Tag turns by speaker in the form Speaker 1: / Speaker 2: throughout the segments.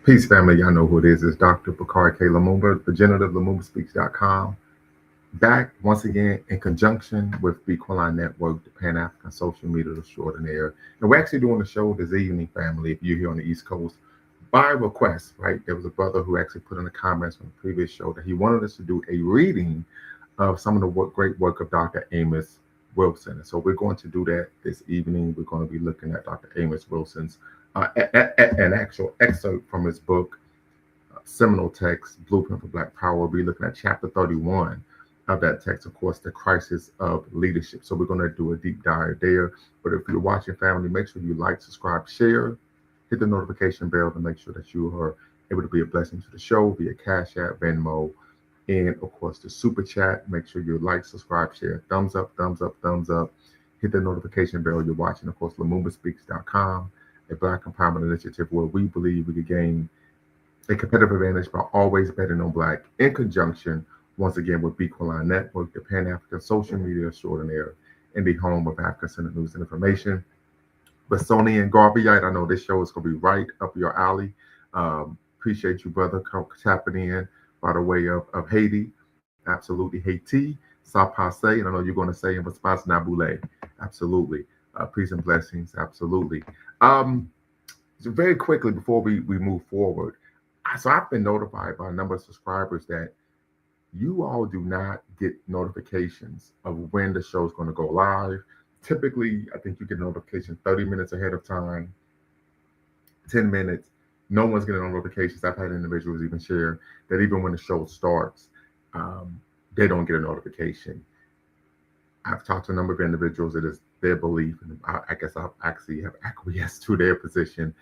Speaker 1: Peace, family. Y'all know who it is. It's Dr. Bakari K. Lumumba, regenerative back once again in conjunction with the Equaline Network, the Pan African Social Media Extraordinaire. And we're actually doing the show this evening, family, if you're here on the East Coast, by request, right? There was a brother who actually put in the comments from the previous show that he wanted us to do a reading of some of the great work of Dr. Amos Wilson. And so we're going to do that this evening. We're going to be looking at Dr. Amos Wilson's an actual excerpt from his book, seminal text, Blueprint for Black Power. We'll be looking at chapter 31 of that text, of course, the crisis of leadership. So we're going to do a deep dive there. But if you're watching, family, make sure you like, subscribe, share, hit the notification bell to make sure that you are able to be a blessing to the show via Cash App, Venmo, and of course the super chat. Make sure you like, subscribe, share, thumbs up, thumbs up, thumbs up. Hit the notification bell. You're watching, of course, LumumbaSpeaks.com, a Black empowerment initiative where we believe we could gain a competitive advantage by always betting on Black in conjunction, once again, with Equaline Network, the Pan African Social Media Extraordinaire, and the home of African Centered News and Information. But Sony and Garveyite, I know this show is going to be right up your alley. Appreciate you, brother, tapping in by the way of Haiti. Absolutely. Haiti, Sapase, and I know you're going to say in response, Nabule. Absolutely. Peace and blessings. Absolutely. So very quickly before we move forward, so I've been notified by a number of subscribers that you all do not get notifications of when the show is going to go live. Typically, I think you get notification 30 minutes ahead of time, 10 minutes. No one's getting notifications. I've had individuals even share that even when the show starts, they don't get a notification. I've talked to a number of individuals. It is their belief, and I guess I actually have acquiesced to their position,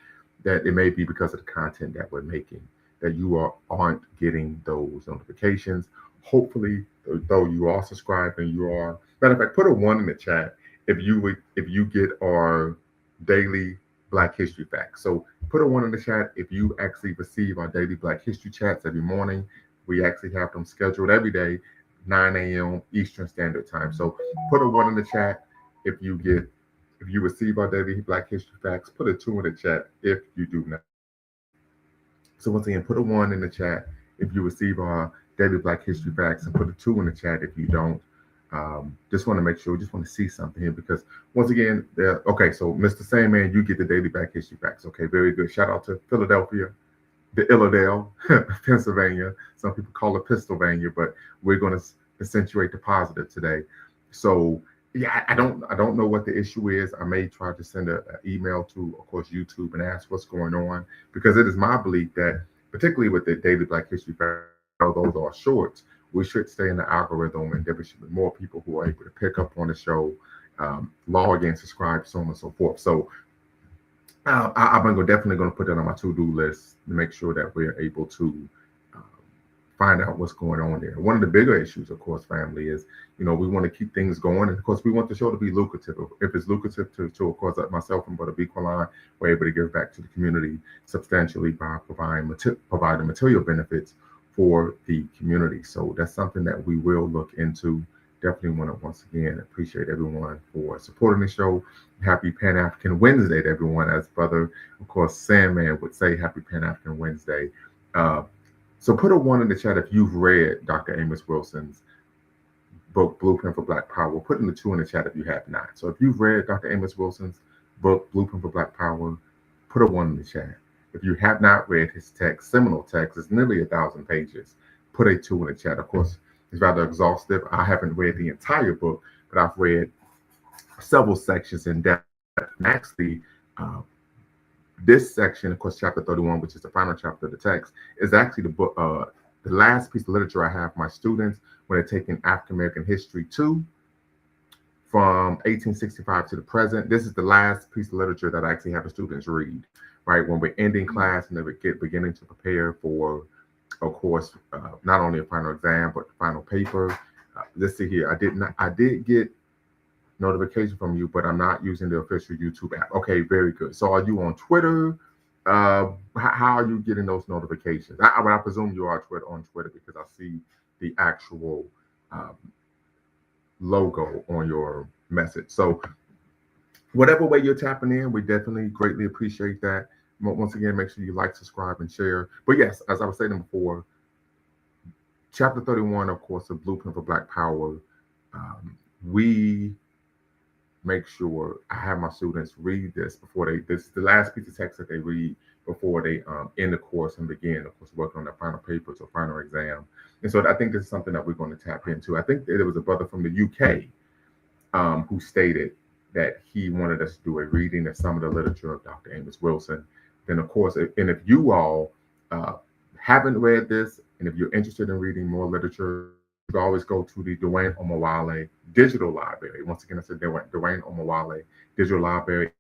Speaker 1: that it may be because of the content that we're making, that you aren't getting those notifications. Hopefully, though, you are subscribing. You are. Matter of fact, put a 1 in the chat if you get our daily Black History facts. So put a 1 in the chat if you actually receive our daily Black History chats every morning. We actually have them scheduled every day, 9 a.m. Eastern Standard Time. So put a 1 in the chat if you receive our daily Black History facts. Put a 2 in the chat if you do not. So once again, put a 1 in the chat if you receive our daily Black History facts, and put a 2 in the chat if you don't. Just want to make sure, just want to see something here, because once again, okay, so Mr. Sandman, you get the daily Black History facts. Okay, very good. Shout out to Philadelphia, the Illidale, Pennsylvania. Some people call it Pistolvania, but we're going to accentuate the positive today. So yeah, I don't know what the issue is. I may try to send an email to, of course, YouTube and ask what's going on, because it is my belief that, particularly with the daily Black History facts, those are shorts, we should stay in the algorithm, and there should be more people who are able to pick up on the show, log in, subscribe, so on and so forth. So I'm definitely going to put that on my to-do list to make sure that we're able to find out what's going on there. One of the bigger issues, of course, family, is, we want to keep things going. And of course, we want the show to be lucrative. If it's lucrative to of course, myself and Brother Equaline, we're able to give back to the community substantially by providing material benefits for the community. So that's something that we will look into. Definitely want to once again appreciate everyone for supporting the show. Happy Pan African Wednesday to everyone. As Brother, of course, Sandman would say, Happy Pan African Wednesday. So put a 1 in the chat if you've read Dr. Amos Wilson's book, Blueprint for Black Power. Put in the 2 in the chat if you have not. So if you've read Dr. Amos Wilson's book, Blueprint for Black Power, put a 1 in the chat. If you have not read his text, seminal text, it's nearly 1,000 pages, put a 2 in the chat. Of course, it's rather exhaustive. I haven't read the entire book, but I've read several sections in depth. And actually, this section, of course, chapter 31, which is the final chapter of the text, is actually the book, the last piece of literature I have for my students when they're taking African American History 2 from 1865 to the present. This is the last piece of literature that I actually have the students read, right? When we're ending class and they're beginning to prepare for, of course, not only a final exam, but the final paper. Let's see here. I did get notification from you, but I'm not using the official YouTube app. Okay, very good. So are you on Twitter? How are you getting those notifications? I presume you are on Twitter, because I see the actual logo on your message. So whatever way you're tapping in, we definitely greatly appreciate that. once again, make sure you like, subscribe, and share. But yes, as I was saying before, chapter 31, of course, the Blueprint for Black Power. We make sure I have my students read this before this is the last piece of text that they read before they end the course and begin, of course, working on their final papers or final exam. And so I think this is something that we're going to tap into. I think there was a brother from the UK who stated that he wanted us to do a reading of some of the literature of Dr. Amos Wilson. Then, of course, and if you all haven't read this, and if you're interested in reading more literature, you can always go to the Dwayne Omawale Digital Library. Once again, I said Dwayne Omawale Digital Library.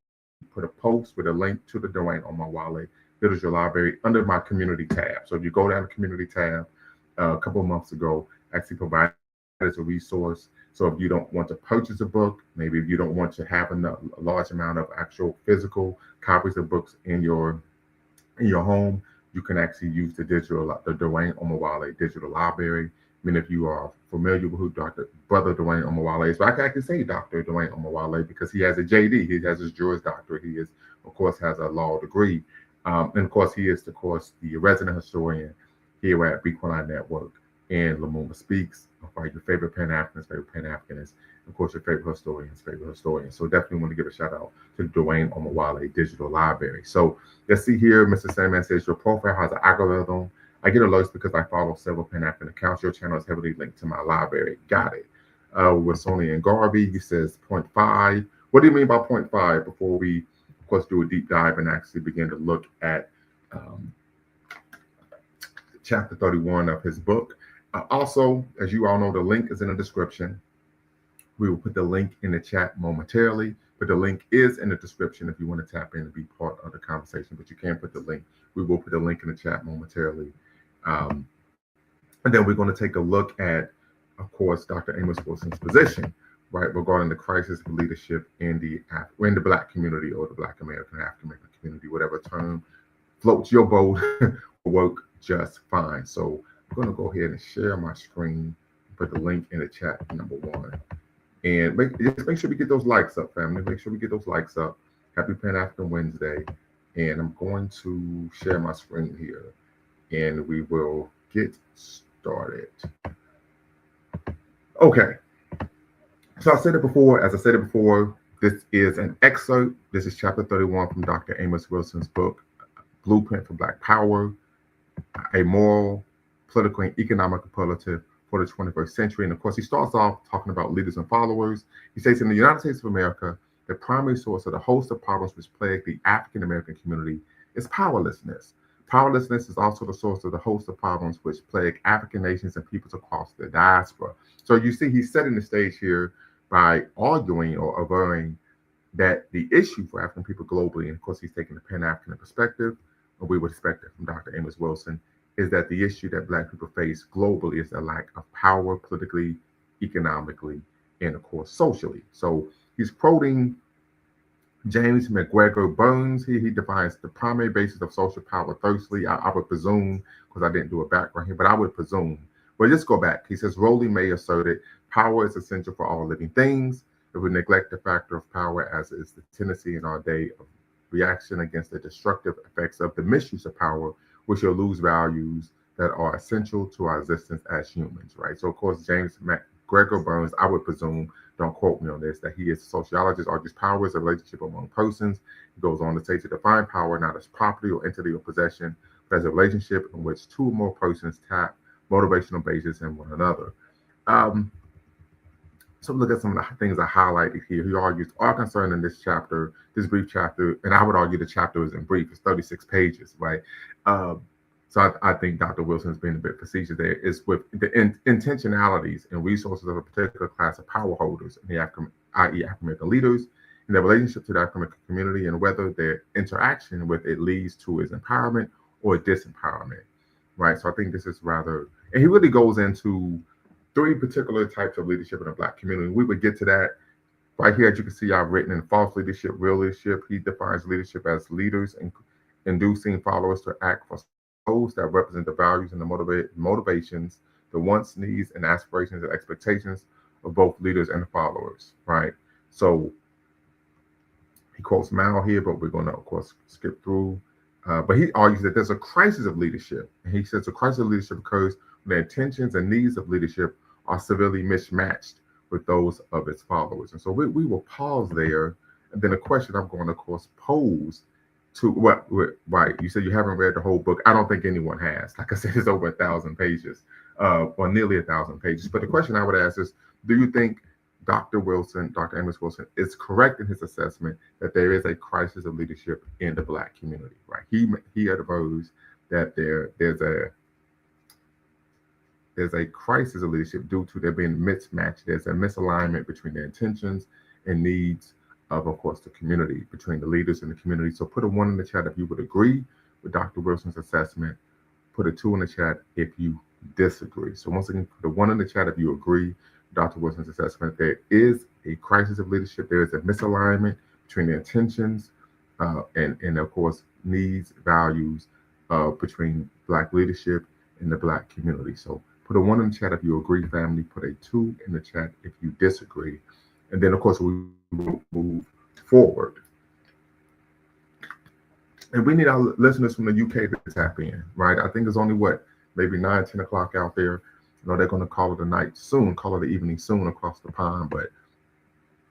Speaker 1: Put a post with a link to the Dwayne Omawale Digital Library under my community tab. So if you go down the community tab, a couple of months ago, actually provided as a resource. So if you don't want to purchase a book, maybe if you don't want to have a large amount of actual physical copies of books in your home, you can actually use the Dwayne Omawale Digital Library. I mean, if you are familiar with who Brother Dwayne Omawale is, but I can actually say Dr. Dwayne Omawale because he has a JD. He has his Juris Doctorate. He of course, has a law degree. And of course, he is, of course, the resident historian here at Bequeline Network and Lumumba Speaks. Your favorite Pan-Africanist, of course, your favorite historians. So definitely want to give a shout out to the Dwayne Omawale Digital Library. So let's see here. Mr. Sandman says your profile has an algorithm. I get alerts because I follow several Pan-African accounts. Your channel is heavily linked to my library. Got it. With Sony and Garvey, he says 0.5. What do you mean by 0.5? Before we, of course, do a deep dive and actually begin to look at chapter 31 of his book. Also, as you all know, the link is in the description. We will put the link in the chat momentarily, but the link is in the description if you want to tap in and be part of the conversation. But you can put the link. We will put the link in the chat momentarily. And then we're going to take a look at, of course, Dr. Amos Wilson's position, right, regarding the crisis of leadership in the Black community or the Black American, African American community, whatever term floats your boat, will work just fine. So I'm going to go ahead and share my screen, put the link in the chat, number one. And just make sure we get those likes up, family. Make sure we get those likes up. Happy Pan-African Wednesday. And I'm going to share my screen here. And we will get started. Okay. So as I said it before, this is an excerpt. This is chapter 31 from Dr. Amos Wilson's book, Blueprint for Black Power, a moral, political, and economic imperative for the 21st century. And of course, he starts off talking about leaders and followers. He says, in the United States of America, the primary source of the host of problems which plague the African American community is powerlessness. Powerlessness is also the source of the host of problems which plague African nations and peoples across the diaspora. So you see, he's setting the stage here by arguing or averring that the issue for African people globally, and of course he's taking the Pan-African perspective, or we would expect it from Dr. Amos Wilson, is that the issue that Black people face globally is the lack of power politically, economically, and of course socially. So he's quoting James McGregor Burns. He defines the primary basis of social power thirstily. I would presume, because I didn't do a background here, but I would presume. But just go back. He says, Rowley May asserted, power is essential for all living things. If we neglect the factor of power, as is the tendency in our day of reaction against the destructive effects of the misuse of power, we shall lose values that are essential to our existence as humans, right? So, of course, James McGregor Burns, I would presume, don't quote me on this, that he is a sociologist, argues power is a relationship among persons. He goes on to say to define power not as property or entity or possession, but as a relationship in which two or more persons tap motivational basis in one another. So look at some of the things I highlighted here. He argues all concerned in this chapter, this brief chapter, and I would argue the chapter isn't brief, it's 36 pages, right? So I think Dr. Wilson has been a bit facetious there, is with the intentionalities and resources of a particular class of power holders, in the i.e. African-American leaders, and their relationship to the African-American community, and whether their interaction with it leads to his empowerment or disempowerment, right? So I think this is rather, and he really goes into three particular types of leadership in the Black community. We would get to that right here. As you can see, I've written in false leadership, real leadership. He defines leadership as leaders and inducing followers to act for those that represent the values and the motivations, the wants, needs, and aspirations and expectations of both leaders and followers, right? So he quotes Mao here, but we're going to, of course, skip through. But he argues that there's a crisis of leadership. And he says a crisis of leadership occurs when the intentions and needs of leadership are severely mismatched with those of its followers. And so we will pause there. And then a question I'm going to, of course, pose to right. You said you haven't read the whole book. I don't think anyone has. Like I said, it's over 1,000 pages, or nearly 1,000 pages. But the question I would ask is, do you think Dr. Amos Wilson, is correct in his assessment that there is a crisis of leadership in the Black community? Right. He advocates that there's a crisis of leadership due to there being mismatch. There's a misalignment between the intentions and needs of course, the community, between the leaders and the community. So put a 1 in the chat if you would agree with Dr. Wilson's assessment. Put a 2 in the chat if you disagree. So once again, put a 1 in the chat if you agree with Dr. Wilson's assessment. There is a crisis of leadership. There is a misalignment between the intentions and of course, needs, values between Black leadership and the Black community. So put a 1 in the chat if you agree, family. Put a 2 in the chat if you disagree. And then, of course, we will move forward. And we need our listeners from the UK to tap in, right? I think there's only, maybe 9, 10 o'clock out there. They're going to call it a night soon, call it an evening soon across the pond. But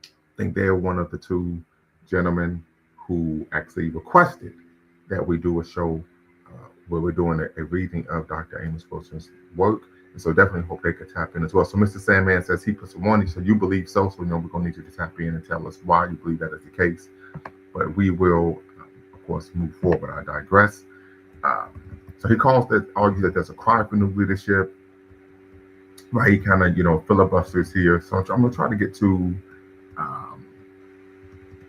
Speaker 1: I think they're one of the 2 gentlemen who actually requested that we do a show where we're doing a reading of Dr. Amos Wilson's work. And so definitely hope they could tap in as well. So Mr. Sandman says he puts a 1. He said, you believe so. So, we're going to need you to tap in and tell us why you believe that is the case. But we will, of course, move forward. I digress. So he argues that there's a cry for new leadership. Right. He kind of, filibusters here. So I'm going to try to get to,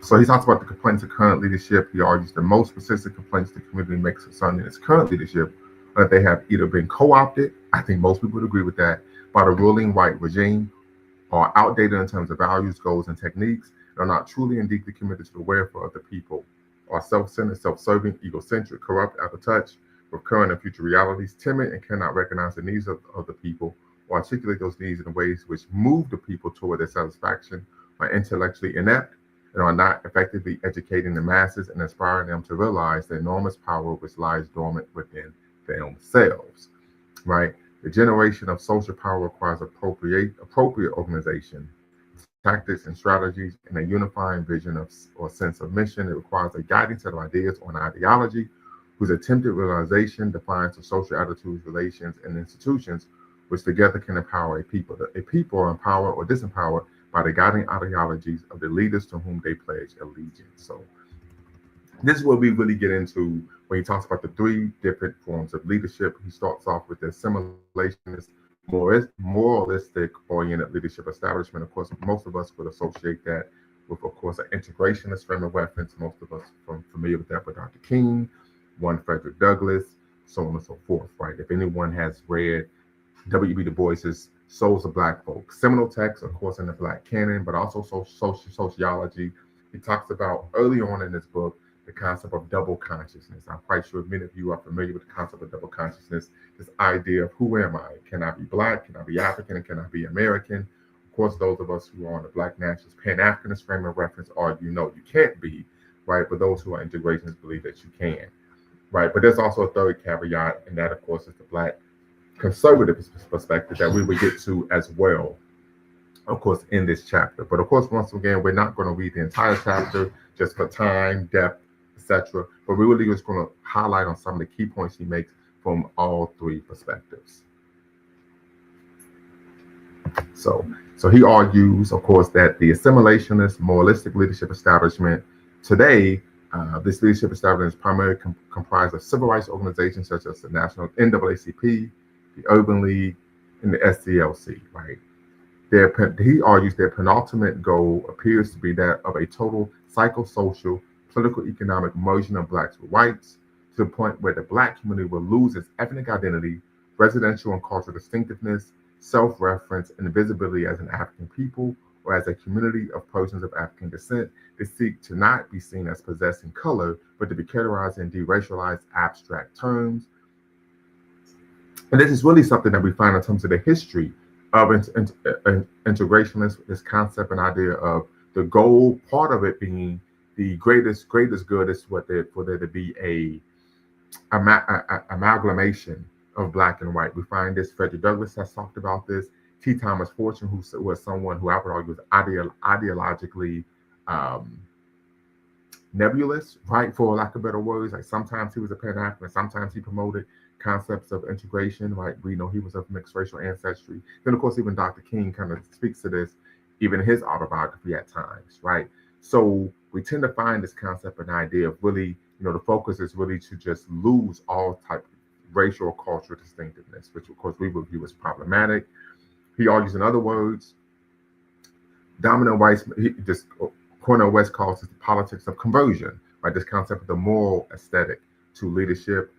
Speaker 1: so he talks about the complaints of current leadership. He argues the most persistent complaints the community makes concerning its current leadership that they have either been co-opted, I think most people would agree with that, by the ruling white regime, or outdated in terms of values, goals, and techniques, and are not truly and deeply committed to the welfare of the people, are self-centered, self-serving, egocentric, corrupt, out of touch with current and future realities, timid, and cannot recognize the needs of the people, or articulate those needs in ways which move the people toward their satisfaction, are intellectually inept, and are not effectively educating the masses and inspiring them to realize the enormous power which lies dormant within themselves, right? The generation of social power requires appropriate organization, tactics, and strategies, and a unifying vision or sense of mission. It requires a guiding set of ideas or an ideology whose attempted realization defines the social attitudes, relations, and institutions which together can empower a people. A people are empowered or disempowered by the guiding ideologies of the leaders to whom they pledge allegiance. So this is what we really get into when he talks about the 3 different forms of leadership. He starts off with the assimilationist, moralistic oriented leadership establishment. Of course, most of us would associate that with, of course, an integrationist frame of reference. Most of us are familiar with that with Dr. King, one Frederick Douglass, so on and so forth, right? If anyone has read W.B. Du Bois's Souls of Black Folk, seminal text, of course, in the Black canon, but also sociology. He talks about early on in this book the concept of double consciousness. I'm quite sure many of you are familiar with the concept of double consciousness, this idea of who am I? Can I be Black? Can I be African? And can I be American? Of course, those of us who are on the Black nationalist, Pan-Africanist frame of reference argue, no, you can't be, right? But those who are integrationists believe that you can, right? But there's also a third caveat, and that, of course, is the Black conservative perspective that we would get to as well, of course, in this chapter. But of course, once again, we're not going to read the entire chapter just for time, depth, etc. But we're really just going to highlight on some of the key points he makes from all 3 perspectives. So he argues, of course, that the assimilationist, moralistic leadership establishment today, this leadership establishment is primarily comprised of civil rights organizations such as the National NAACP, the Urban League, and the SCLC, right? He argues their penultimate goal appears to be that of a total psychosocial, political, economic merging of Blacks with whites, to the point where the Black community will lose its ethnic identity, residential and cultural distinctiveness, self-reference, and visibility as an African people or as a community of persons of African descent. They seek to not be seen as possessing color, but to be categorized in deracialized abstract terms. And this is really something that we find in terms of the history of integrationism, this concept and idea of the goal, part of it being the greatest good is for there to be amalgamation of black and white. We find this, Frederick Douglass has talked about this. T. Thomas Fortune, who was someone who I would argue was ideologically um, nebulous, right, for lack of better words. Like sometimes he was a Pan-African, sometimes he promoted concepts of integration, right? We know he was of mixed racial ancestry. Then, of course, even Dr. King kind of speaks to this, even in his autobiography at times, right? So we tend to find this concept and idea of really, the focus is really to just lose all type of racial or cultural distinctiveness, which of course we would view as problematic. He argues, in other words, dominant whites, just Cornel West calls it the politics of conversion, right? This concept of the moral aesthetic to leadership.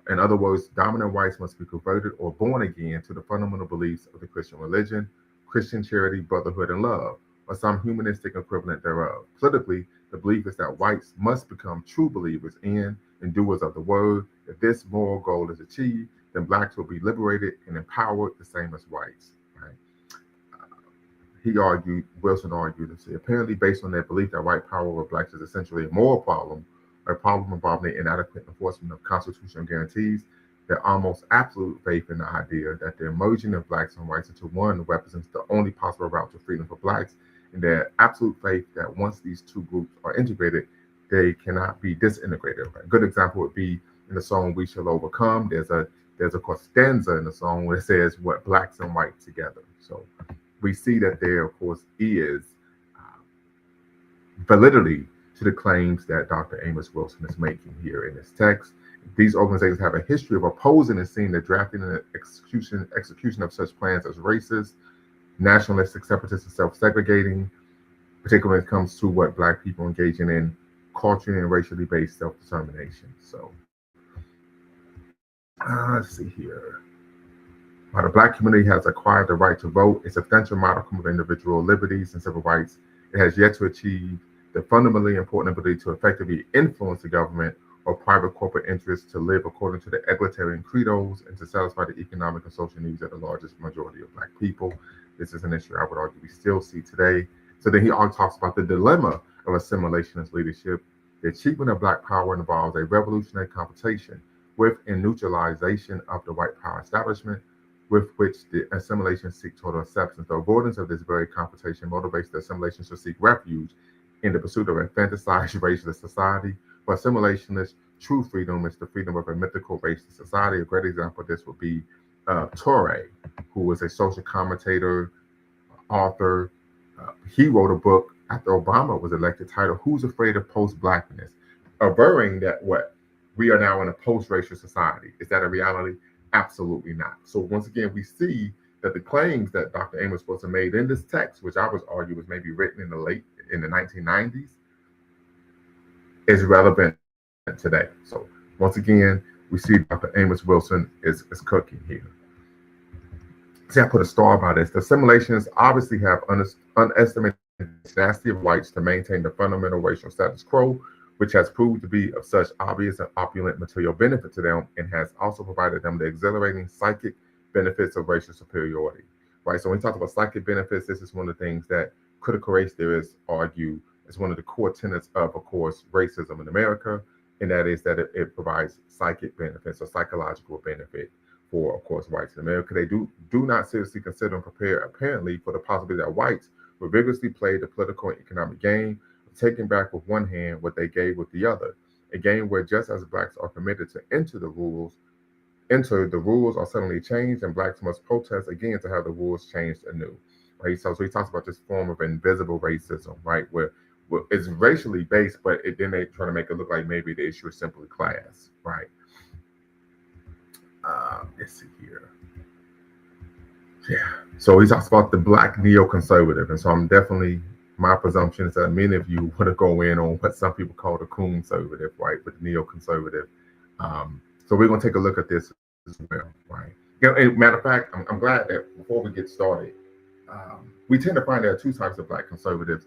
Speaker 1: In other words, dominant whites must be converted or born again to the fundamental beliefs of the Christian religion, Christian charity, brotherhood, and love, or some humanistic equivalent thereof. Politically, the belief is that whites must become true believers in and doers of the word. If this moral goal is achieved, then blacks will be liberated and empowered the same as whites. Right? Wilson argued, and said, apparently based on their belief that white power over blacks is essentially a moral problem, or a problem involving the inadequate enforcement of constitutional guarantees, their almost absolute faith in the idea that the merging of blacks and whites into one represents the only possible route to freedom for blacks, and their absolute faith that once these two groups are integrated, they cannot be disintegrated. A good example would be in the song "We Shall Overcome." There's of course stanza in the song where it says, "What blacks and whites together." So we see that there, of course, is validity to the claims that Dr. Amos Wilson is making here in this text. These organizations have a history of opposing and seeing the drafting and execution of such plans as racist, nationalistic, separatist, and self-segregating, particularly when it comes to what Black people engaging in culturally and racially based self-determination. So let's see here. While the Black community has acquired the right to vote, a substantial modicum of individual liberties and civil rights, it has yet to achieve the fundamentally important ability to effectively influence the government or private corporate interests to live according to the egalitarian credos and to satisfy the economic and social needs of the largest majority of Black people. This is an issue I would argue we still see today. So then he also talks about the dilemma of assimilationist leadership. The achievement of Black power involves a revolutionary confrontation with and neutralization of the white power establishment, with which the assimilation seek total acceptance. The avoidance of this very confrontation motivates the assimilation to seek refuge in the pursuit of a fantasized racist society. For assimilationists, true freedom is the freedom of a mythical racist society. A great example of this would be Torre, who was a social commentator, author. He wrote a book after Obama was elected titled "Who's Afraid of Post-Blackness?" averring that we are now in a post-racial society. Is that a reality? Absolutely not. So once again, we see that the claims that Dr. Amos Wilson made in this text, which I would argue was maybe written in the 1990s, is relevant today. So once again, we see Dr. Amos Wilson is cooking here. See, I put a star by this. The assimilations obviously have unestimated tenacity of whites to maintain the fundamental racial status quo, which has proved to be of such obvious and opulent material benefit to them, and has also provided them the exhilarating psychic benefits of racial superiority. Right. So when we talk about psychic benefits, this is one of the things that critical race theorists argue is one of the core tenets of course, racism in America, and that is that it provides psychic benefits or psychological benefit for, of course, whites in America. They do not seriously consider and prepare, apparently, for the possibility that whites will vigorously play the political and economic game, taking back with one hand what they gave with the other. A game where just as blacks are permitted to enter, the rules are suddenly changed, and blacks must protest again to have the rules changed anew. Right? So he talks about this form of invisible racism, right, where it's racially based, but then they try to make it look like maybe the issue is simply class, right? Let's see here. Yeah. So he talks about the Black neoconservative, and so my presumption is that many of you want to go in on what some people call the conservative, right, with the neoconservative. So we're going to take a look at this as well, right? Matter of fact, I'm glad that before we get started, we tend to find there are two types of Black conservatives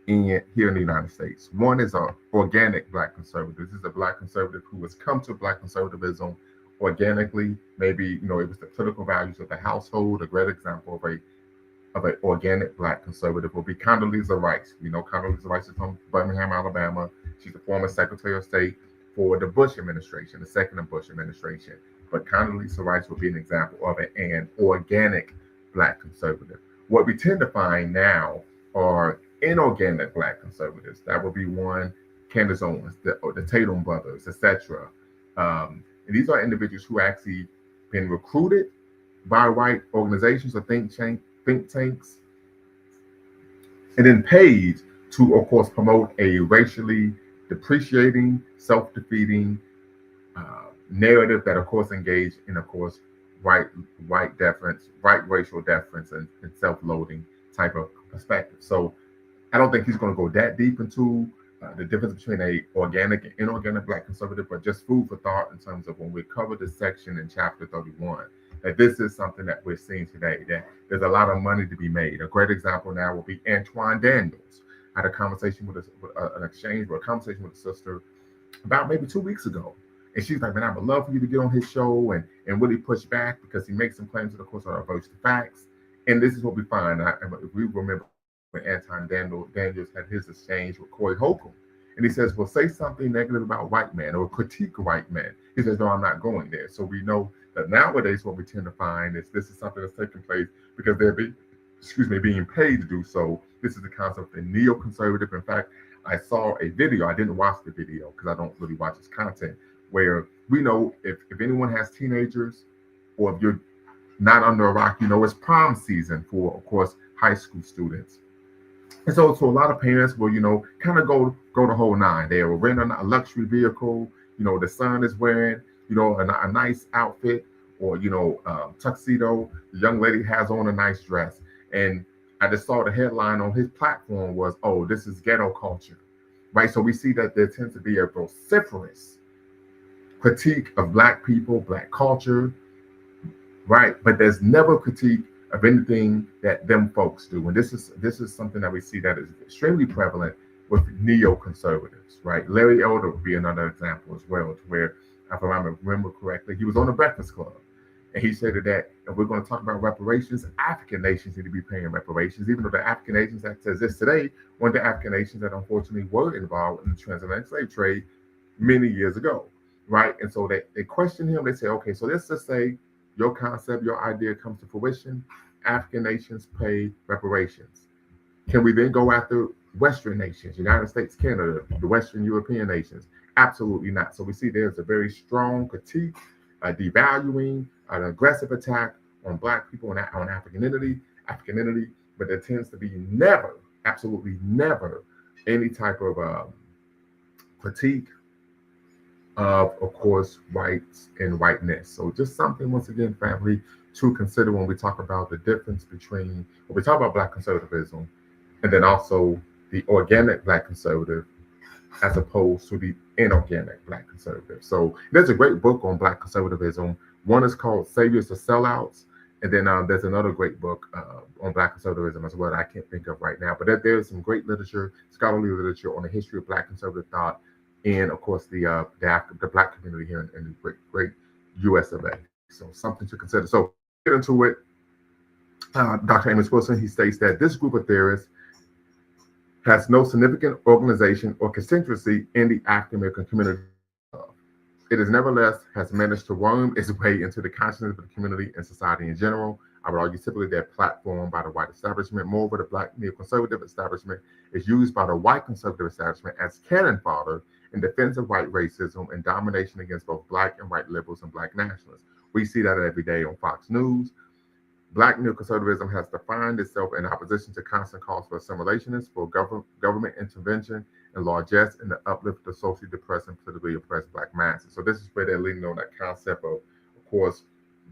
Speaker 1: here in the United States. One is an organic Black conservative. This is a Black conservative who has come to Black conservatism organically. Maybe it was the political values of the household. A great example of an organic Black conservative will be Condoleezza Rice. Condoleezza Rice is from Birmingham, Alabama. She's the former Secretary of State for the Bush administration, the second Bush administration. But Condoleezza Rice would be an example of an organic Black conservative. What we tend to find now are inorganic Black conservatives. That would be one, Candace Owens, the Tatum brothers, etc. And these are individuals who actually been recruited by white organizations or think tanks, and then paid to, of course, promote a racially depreciating, self-defeating narrative that, of course, engage in, of course, white deference, white racial deference, and self-loathing type of perspective. So I don't think he's going to go that deep into the difference between a organic and inorganic Black conservative, but just food for thought in terms of when we cover this section in chapter 31, that this is something that we're seeing today, that there's a lot of money to be made. A great example now will be Antoine Daniels. I had a conversation with a conversation with a sister about maybe 2 weeks ago. And she's like, man, I would love for you to get on his show and really push back, because he makes some claims that, of course, are averse to facts. And this is what we find. If we remember when Antoine Daniels had his exchange with Corey Holcomb. And he says, well, say something negative about white men or critique white men. He says, no, I'm not going there. So we know that nowadays what we tend to find is this is something that's taking place because they're being paid to do so. This is the concept of a neoconservative. In fact, I saw a video. I didn't watch the video because I don't really watch his content, where we know if anyone has teenagers, or if you're not under a rock, you know it's prom season for, of course, high school students. And so a lot of parents will, kind of go the whole nine. They will rent a luxury vehicle. The son is wearing, a nice outfit, or, tuxedo. The young lady has on a nice dress. And I just saw the headline on his platform was, oh, this is ghetto culture, right? So we see that there tends to be a vociferous critique of Black people, Black culture, right? But there's never critique of anything that them folks do. And this is something that we see that is extremely prevalent with neoconservatives, right? Larry Elder would be another example as well, to where, if I remember correctly, he was on the Breakfast Club. And he said that if we're going to talk about reparations, African nations need to be paying reparations, even though the African nations that exist today, one of the African nations that unfortunately were involved in the transatlantic slave trade many years ago, right? And so they question him. They say, okay, so let's just say your concept, your idea comes to fruition. African nations pay reparations. Can we then go after Western nations, United States, Canada, the Western European nations? Absolutely not. So we see there's a very strong critique, a devaluing, an aggressive attack on Black people and on African identity, but there tends to be never, absolutely never, any type of critique of course, whites and whiteness. So just something, once again, family, to consider when we talk about the difference between, when we talk about Black conservatism, and then also the organic Black conservative as opposed to the inorganic Black conservative. So there's a great book on Black conservatism. One is called Saviors of Sellouts. And then there's another great book on Black conservatism as well that I can't think of right now. But there's some great literature, scholarly literature on the history of Black conservative thought, and of course the Black community here in the great US of A. So something to consider. So get into it. Dr. Amos Wilson, he states that this group of theorists has no significant organization or constituency in the African American community. It is nevertheless has managed to worm its way into the consciousness of the community and society in general. I would argue typically they're platformed by the white establishment. Moreover, the Black neoconservative establishment is used by the white conservative establishment as cannon fodder in defense of white racism and domination against both Black and white liberals and Black nationalists. We see that every day on Fox News. Black neoconservatism has defined itself in opposition to constant calls for assimilationists, for government intervention and largesse in the uplift of the socially depressed and politically oppressed Black masses. So this is where they're leaning on that concept of course,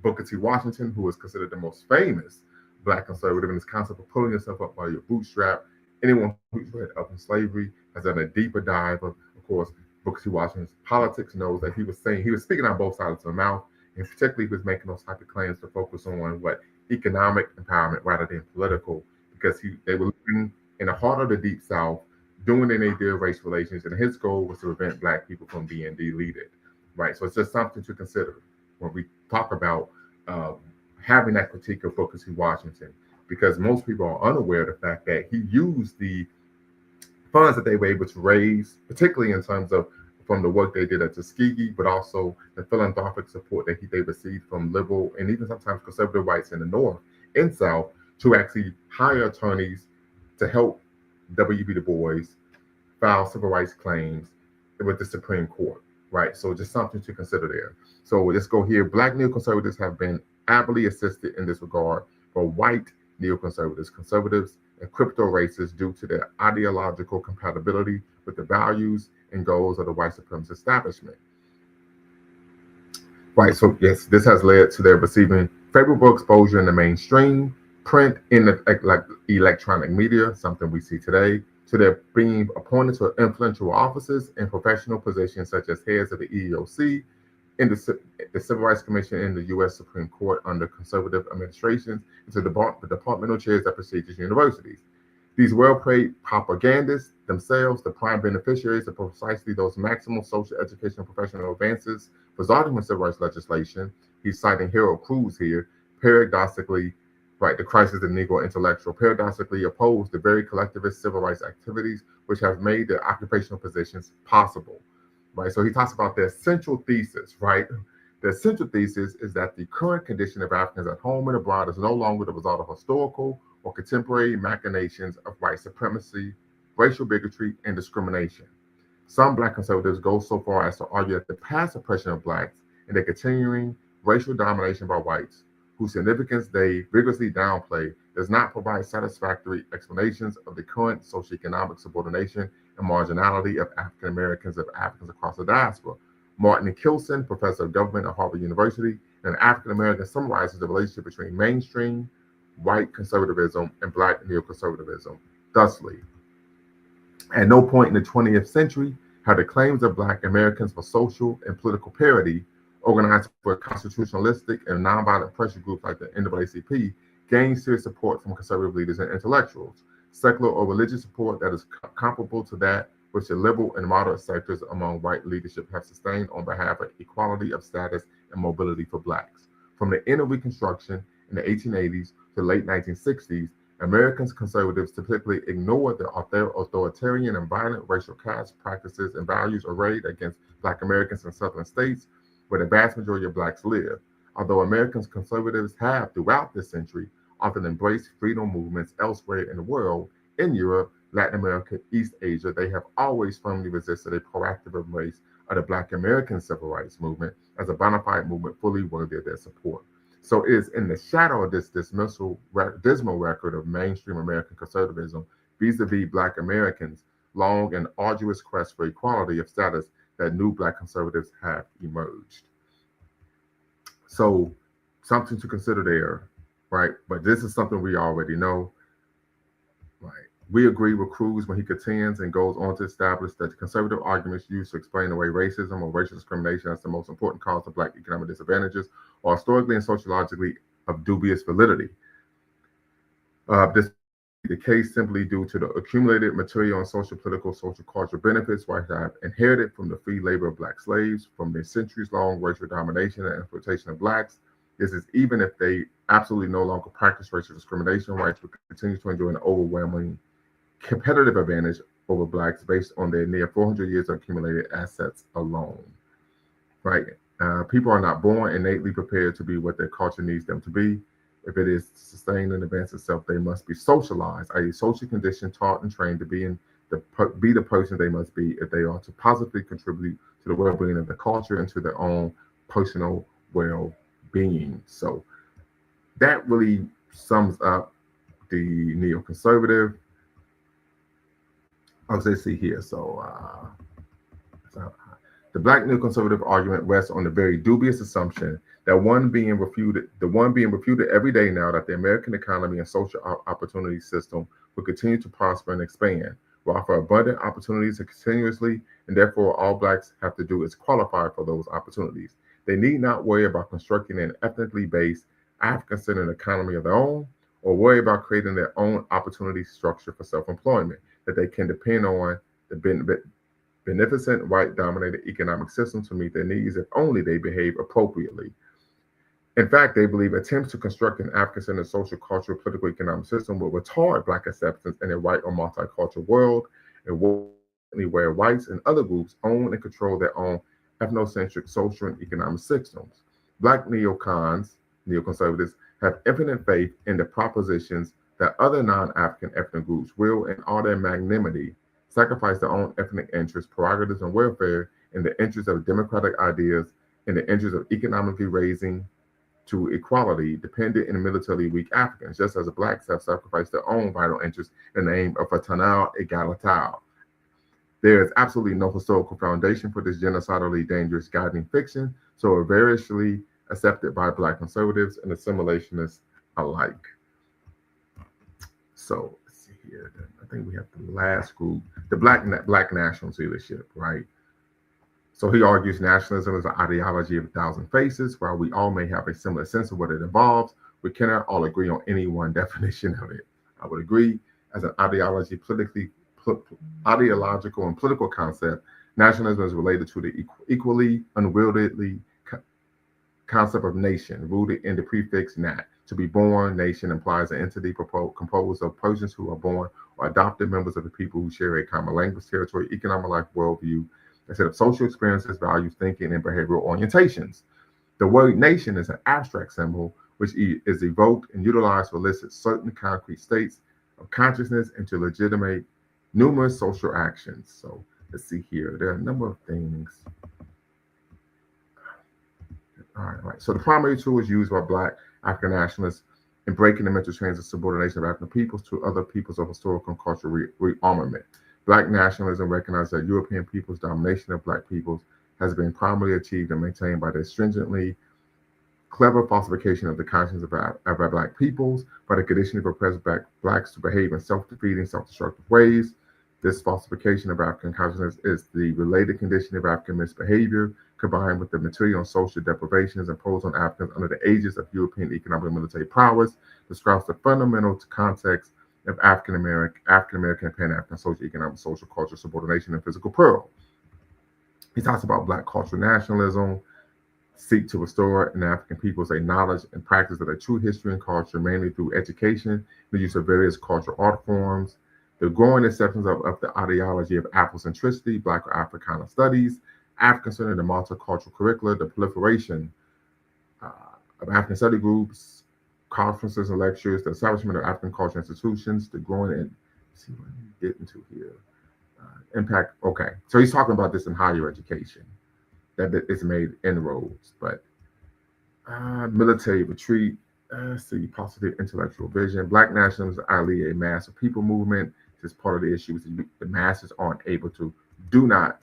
Speaker 1: Booker T. Washington, who is considered the most famous Black conservative, and this concept of pulling yourself up by your bootstrap. Anyone who's read Up in Slavery has done a deeper dive of course, Booker T. Washington's politics, knows that he was speaking on both sides of the mouth, and particularly he was making those type of claims to focus on what economic empowerment rather than political, because they were living in the heart of the Deep South, doing any deal race relations, and his goal was to prevent Black people from being deleted, right? So it's just something to consider when we talk about having that critique of Booker T. Washington, because most people are unaware of the fact that he used the funds that they were able to raise, particularly in terms of from the work they did at Tuskegee, but also the philanthropic support that they received from liberal and even sometimes conservative whites in the North and South to actually hire attorneys to help W.B. Du Bois file civil rights claims with the Supreme Court, right? So just something to consider there. So let's go here. Black neoconservatives have been ably assisted in this regard for white neoconservatives, conservatives, and crypto racists due to their ideological compatibility with the values and goals of the white supremacist establishment. Right, so yes, this has led to their receiving favorable exposure in the mainstream, print, in the electronic media, something we see today, to their being appointed to influential offices and professional positions such as heads of the EEOC, in the Civil Rights Commission in the U.S. Supreme Court under conservative administrations, and to the departmental chairs at prestigious universities. These well-paid propagandists themselves, the prime beneficiaries of precisely those maximal social, educational, and professional advances resulting from civil rights legislation. He's citing Harold Cruz here, paradoxically, right, the crisis of the Negro intellectual, paradoxically oppose the very collectivist civil rights activities which have made their occupational positions possible, right? So he talks about their central thesis, right? Their central thesis is that the current condition of Africans at home and abroad is no longer the result of historical or contemporary machinations of white supremacy, racial bigotry, and discrimination. Some Black conservatives go so far as to argue that the past oppression of Blacks and the continuing racial domination by whites, whose significance they vigorously downplay, does not provide satisfactory explanations of the current socioeconomic subordination and marginality of African Americans across the diaspora. Martin Kilson, professor of government at Harvard University, and African American summarizes the relationship between mainstream white conservatism and Black neoconservatism thusly. At no point in the 20th century have the claims of Black Americans for social and political parity, organized for constitutionalistic and nonviolent pressure groups like the NAACP, gained serious support from conservative leaders and intellectuals. Secular or religious support that is comparable to that which the liberal and moderate sectors among white leadership have sustained on behalf of equality of status and mobility for Blacks. From the end of Reconstruction in the 1880s to the late 1960s, American conservatives typically ignored the authoritarian and violent racial caste practices and values arrayed against Black Americans in southern states where the vast majority of Blacks live. Although American conservatives have, throughout this century, often embraced freedom movements elsewhere in the world, in Europe, Latin America, East Asia, they have always firmly resisted a proactive embrace of the Black American civil rights movement as a bona fide movement fully worthy of their support. So it is in the shadow of this dismal record of mainstream American conservatism vis-a-vis Black Americans' long and arduous quest for equality of status that new Black conservatives have emerged. So something to consider there, right? But this is something we already know, right? We agree with Cruz when he contends and goes on to establish that the conservative arguments used to explain away racism or racial discrimination as the most important cause of Black economic disadvantages are historically and sociologically of dubious validity. This is the case simply due to the accumulated material and social, political, social, cultural benefits white have inherited from the free labor of Black slaves, from their centuries-long racial domination and exploitation of Blacks. This is even if they absolutely no longer practice racial discrimination, whites will continue to enjoy an overwhelming competitive advantage over Blacks based on their near 400 years of accumulated assets alone, right? People are not born innately prepared to be what their culture needs them to be. If it is to sustain and advance itself, they must be socialized, i.e. socially conditioned, taught, and trained to be the person they must be if they are to positively contribute to the well-being of the culture and to their own personal well-being. So that really sums up the neoconservative. Let's see here. So the Black neoconservative argument rests on the very dubious assumption that one being refuted every day now that the American economy and social opportunity system will continue to prosper and expand, will offer abundant opportunities continuously, and therefore all Blacks have to do is qualify for those opportunities. They need not worry about constructing an ethnically based African-centered economy of their own, or worry about creating their own opportunity structure for self-employment that they can depend on the beneficent white-dominated economic system to meet their needs if only they behave appropriately. In fact, they believe attempts to construct an African-centered social, cultural, political, economic system will retard Black acceptance in a white or multicultural world, a world where whites and other groups own and control their own ethnocentric social and economic systems. Black neoconservatives, have infinite faith in the propositions that other non-African ethnic groups will, in all their magnanimity, sacrifice their own ethnic interests, prerogatives, and welfare in the interest of democratic ideas, in the interest of economically raising to equality dependent and militarily weak Africans, just as the blacks have sacrificed their own vital interests in the name of fraternal egalitar. There is absolutely no historical foundation for this genocidally dangerous guiding fiction, so variously accepted by Black conservatives and assimilationists alike. So let's see here. I think we have the last group, the Black nationalist leadership, right? So he argues nationalism is an ideology of a thousand faces. While we all may have a similar sense of what it involves, we cannot all agree on any one definition of it. I would agree, as an ideological and political concept, nationalism is related to the equally unwieldy concept of nation, rooted in the prefix nat. To be born, nation implies an entity composed of persons who are born or adopted members of the people who share a common language, territory, economic life, worldview, instead of social experiences, values, thinking, and behavioral orientations. The word nation is an abstract symbol which is evoked and utilized to elicit certain concrete states of consciousness and to legitimate numerous social actions. So let's see here. There are a number of things. All right. So the primary tool is used by Black African nationalists in breaking the mental chains of subordination of African peoples to other peoples of historical and cultural rearmament. Black nationalism recognizes that European peoples' domination of Black peoples has been primarily achieved and maintained by the stringently clever falsification of the conscience of our Black peoples, by the conditioning of oppressed Blacks to behave in self-defeating, self-destructive ways. This falsification of African consciousness is the related condition of African misbehavior, combined with the material and social deprivations imposed on Africans under the aegis of European economic and military powers, describes the fundamental context of African American and Pan-African social, economic, social, cultural subordination and physical peril. He talks about Black cultural nationalism, seek to restore in African peoples a knowledge and practice of their true history and culture, mainly through education, the use of various cultural art forms, the growing acceptance of the ideology of Afrocentricity, Black or Africana studies, African-centered and multicultural curricula, the proliferation of African study groups, conferences and lectures, the establishment of African cultural institutions, the growing and see what I'm getting to here. Impact. Okay, so he's talking about this in higher education, that it's made inroads, but military retreat. See, positive intellectual vision. Black nationalism is a mass of people movement. This is part of the issue. The masses aren't able to, do not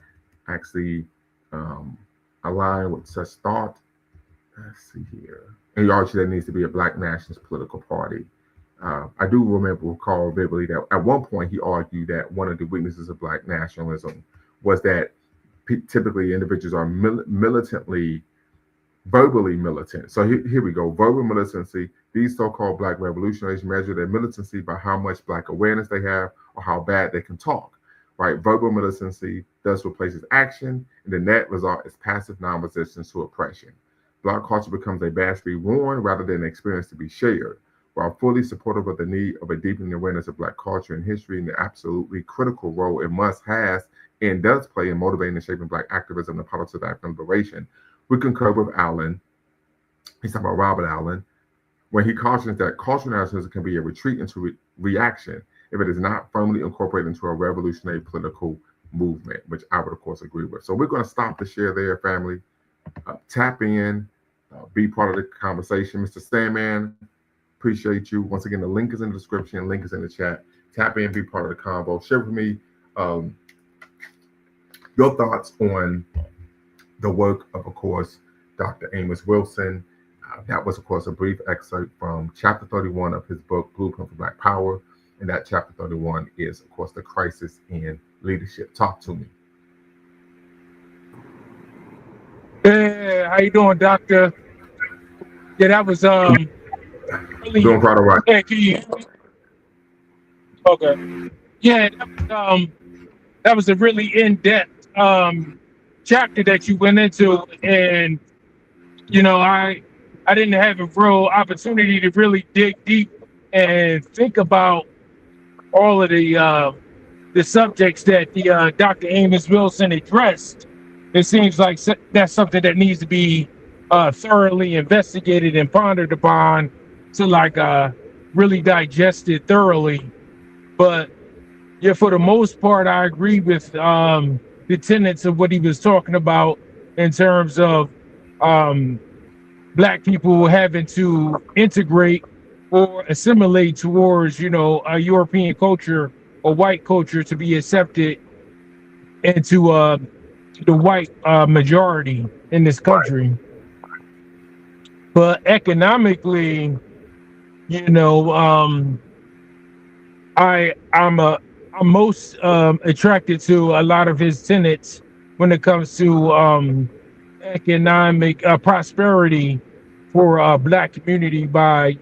Speaker 1: actually align with such thought. Let's see here. And he argues there needs to be a Black nationalist political party. I do recall vividly that at one point he argued that one of the weaknesses of Black nationalism was that typically individuals are verbally militant. So here we go. Verbal militancy. These so-called Black revolutionaries measure their militancy by how much Black awareness they have or how bad they can talk. Right? Verbal militancy thus replaces action, and the net result is passive non-resistance to oppression. Black culture becomes a badge to be worn rather than an experience to be shared. While fully supportive of the need of a deepening awareness of Black culture and history and the absolutely critical role it has and does play in motivating and shaping Black activism and the politics of African liberation, we concur with Allen. He's talking about Robert Allen, when he cautions that cultural nationalism can be a retreat into reaction if it is not firmly incorporated into a revolutionary political movement, which I would, of course, agree with. So we're going to stop the share there, family. Tap in, be part of the conversation. Mr. Sandman, appreciate you. Once again, the link is in the description, link is in the chat. Tap in, be part of the convo. Share with me your thoughts on the work of course, Dr. Amos Wilson. That was, of course, a brief excerpt from chapter 31 of his book, Blueprint for Black Power. And that chapter 31 is, of course, the crisis in leadership. Talk to me.
Speaker 2: Hey, how you doing, Doctor? Yeah, that was really
Speaker 1: doing quite all right.
Speaker 2: Yeah, can you hear me? Okay. Yeah, that was a really in-depth chapter that you went into, and I didn't have a real opportunity to really dig deep and think about all of the the subjects that the Dr. Amos Wilson addressed, it seems like that's something that needs to be thoroughly investigated and pondered upon to like really digest it thoroughly. But yeah, for the most part, I agree with the tenets of what he was talking about in terms of Black people having to integrate or assimilate towards, a European culture or white culture to be accepted into the white majority in this country. But economically, I'm most attracted to a lot of his tenets when it comes to economic prosperity for Black community by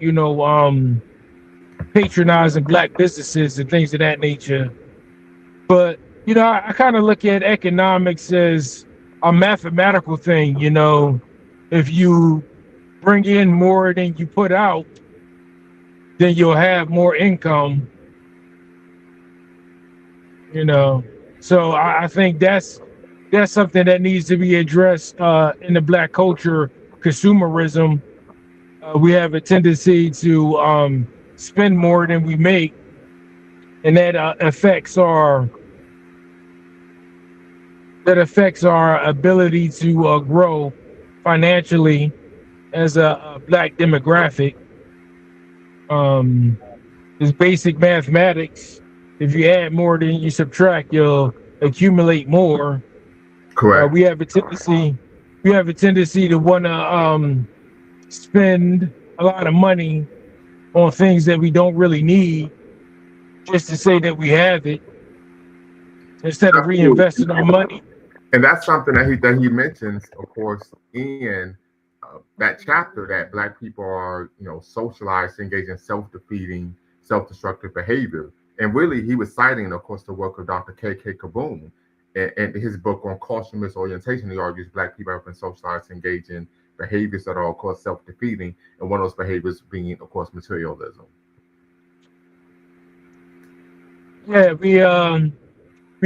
Speaker 2: patronizing Black businesses and things of that nature. But I kind of look at economics as a mathematical thing. If you bring in more than you put out, then you'll have more income. So I think that's something that needs to be addressed in the Black culture. Consumerism, we have a tendency to spend more than we make, and that affects our ability to grow financially as a Black demographic. It's basic mathematics. If you add more than you subtract, you'll accumulate more.
Speaker 1: Correct.
Speaker 2: We have a tendency to want to spend a lot of money on things that we don't really need, just to say that we have it, instead of reinvesting our money.
Speaker 1: And that's something that he mentions, of course, in that chapter, that Black people are, socialized to engage in self-defeating, self-destructive behavior. And really, he was citing, of course, the work of Dr. K.K. Kaboom. And his book on cultural misorientation, he argues Black people have been socialized to engage in behaviors that are, of course, self-defeating, and one of those behaviors being, of course, materialism.
Speaker 2: Yeah, we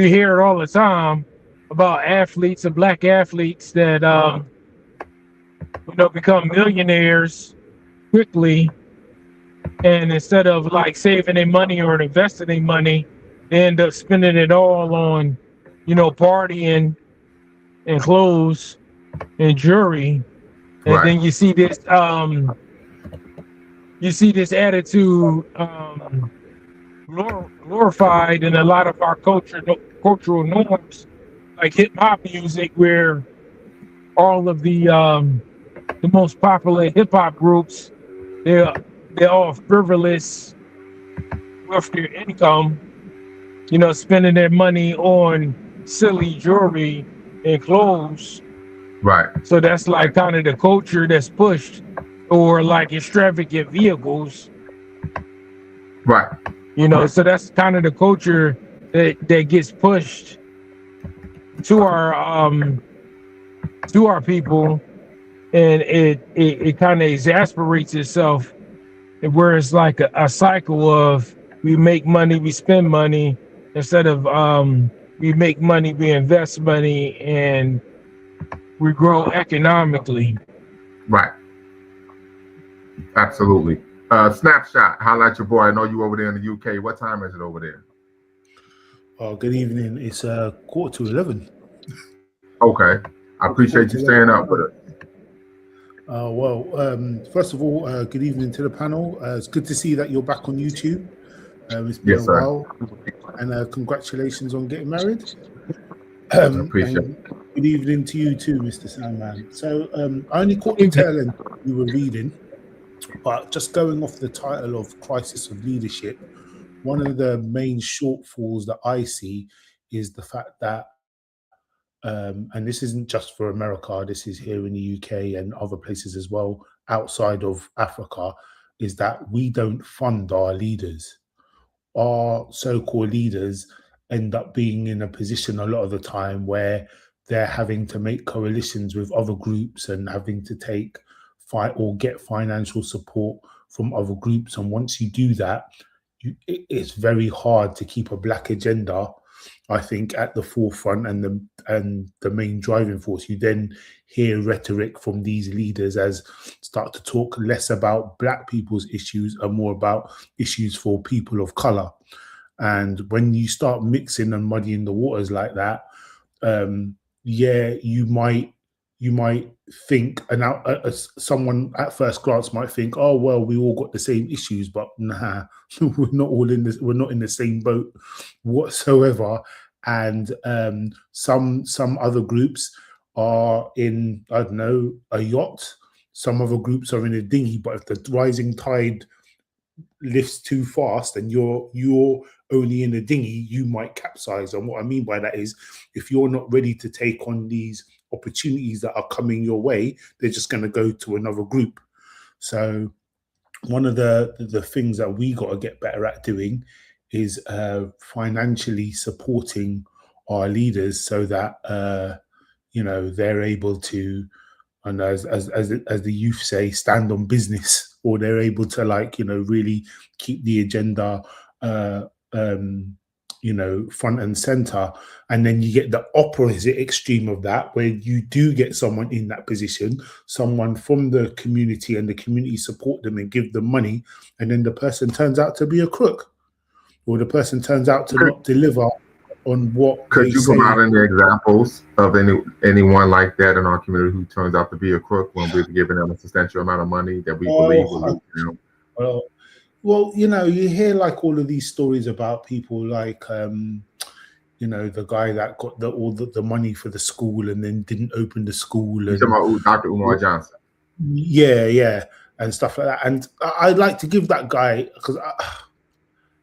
Speaker 2: hear it all the time about athletes and Black athletes that become millionaires quickly, and instead of like saving their money or investing their money, they end up spending it all on partying and clothes and jewelry. And
Speaker 1: Right.
Speaker 2: then you see this attitude glorified in a lot of our cultural norms, like hip hop music, where all of the most popular hip hop groups, they're all frivolous with their income, spending their money on silly jewelry and clothes.
Speaker 1: Right.
Speaker 2: So that's like kind of the culture that's pushed, or like extravagant vehicles.
Speaker 1: Right.
Speaker 2: So that's kind of the culture that gets pushed to our people, and it kind of exasperates itself, where it's like a cycle of we make money, we spend money, instead of we make money, we invest money, and we grow economically.
Speaker 1: Right. Absolutely. Snapshot, highlight your boy. I know you over there in the UK. What time is it over there?
Speaker 3: Good evening. It's 11:15.
Speaker 1: Okay. I appreciate you staying up with
Speaker 3: us. First of all, good evening to the panel. It's good to see that you're back on YouTube. It's been a while. And congratulations on getting married.
Speaker 1: I appreciate it.
Speaker 3: Good evening to you too, Mr. Sandman. So I only caught the tail end you were reading, but just going off the title of Crisis of Leadership, one of the main shortfalls that I see is the fact that, and this isn't just for America, this is here in the UK and other places as well, outside of Africa, is that we don't fund our leaders. Our so-called leaders end up being in a position a lot of the time where they're having to make coalitions with other groups and having to get financial support from other groups. And once you do that, it's very hard to keep a black agenda, I think, at the forefront and the main driving force. You then hear rhetoric from these leaders as start to talk less about black people's issues and more about issues for people of color. And when you start mixing and muddying the waters like that, yeah, you might think, and someone at first glance might think, oh well, we all got the same issues, but nah, we're not all in this. We're not in the same boat whatsoever. And some other groups are in, I don't know, a yacht. Some other groups are in a dinghy. But if the rising tide lifts too fast and you're only in a dinghy, you might capsize. And what I mean by that is, if you're not ready to take on these opportunities that are coming your way, they're just going to go to another group. So one of the things that we got to get better at doing is financially supporting our leaders so that you know, they're able to, and as the youth say, stand on business, or they're able to, like, you know, really keep the agenda you know, front and center. And then you get the opposite extreme of that, where you do get someone in that position, someone from the community, and the community support them and give them money, and then the person turns out to be a crook, or the person turns out to not deliver on what
Speaker 1: Could
Speaker 3: they
Speaker 1: you
Speaker 3: say.
Speaker 1: provide any examples of anyone like that in our community who turns out to be a crook when we've given them a substantial amount of money that we believe will, you know?
Speaker 3: Well, you know, you hear like all of these stories about people like, you know, the guy that got all the money for the school and then didn't open the school.
Speaker 1: You're talking about Dr. Umar Johnson.
Speaker 3: Yeah, and stuff like that. And I'd like to give that guy, because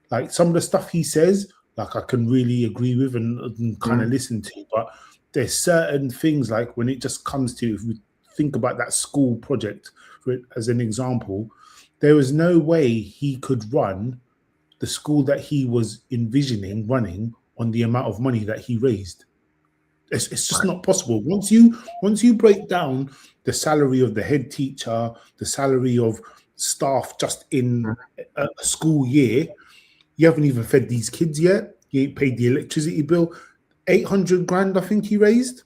Speaker 3: like some of the stuff he says, like I can really agree with and kind of listen to. But there's certain things, like when it just comes to, if we think about that school project as an example, there was no way he could run the school that he was envisioning running on the amount of money that he raised. It's just not possible. Once you break down the salary of the head teacher, the salary of staff just in a school year, you haven't even fed these kids yet. You ain't paid the electricity bill. 800 grand, I think he raised.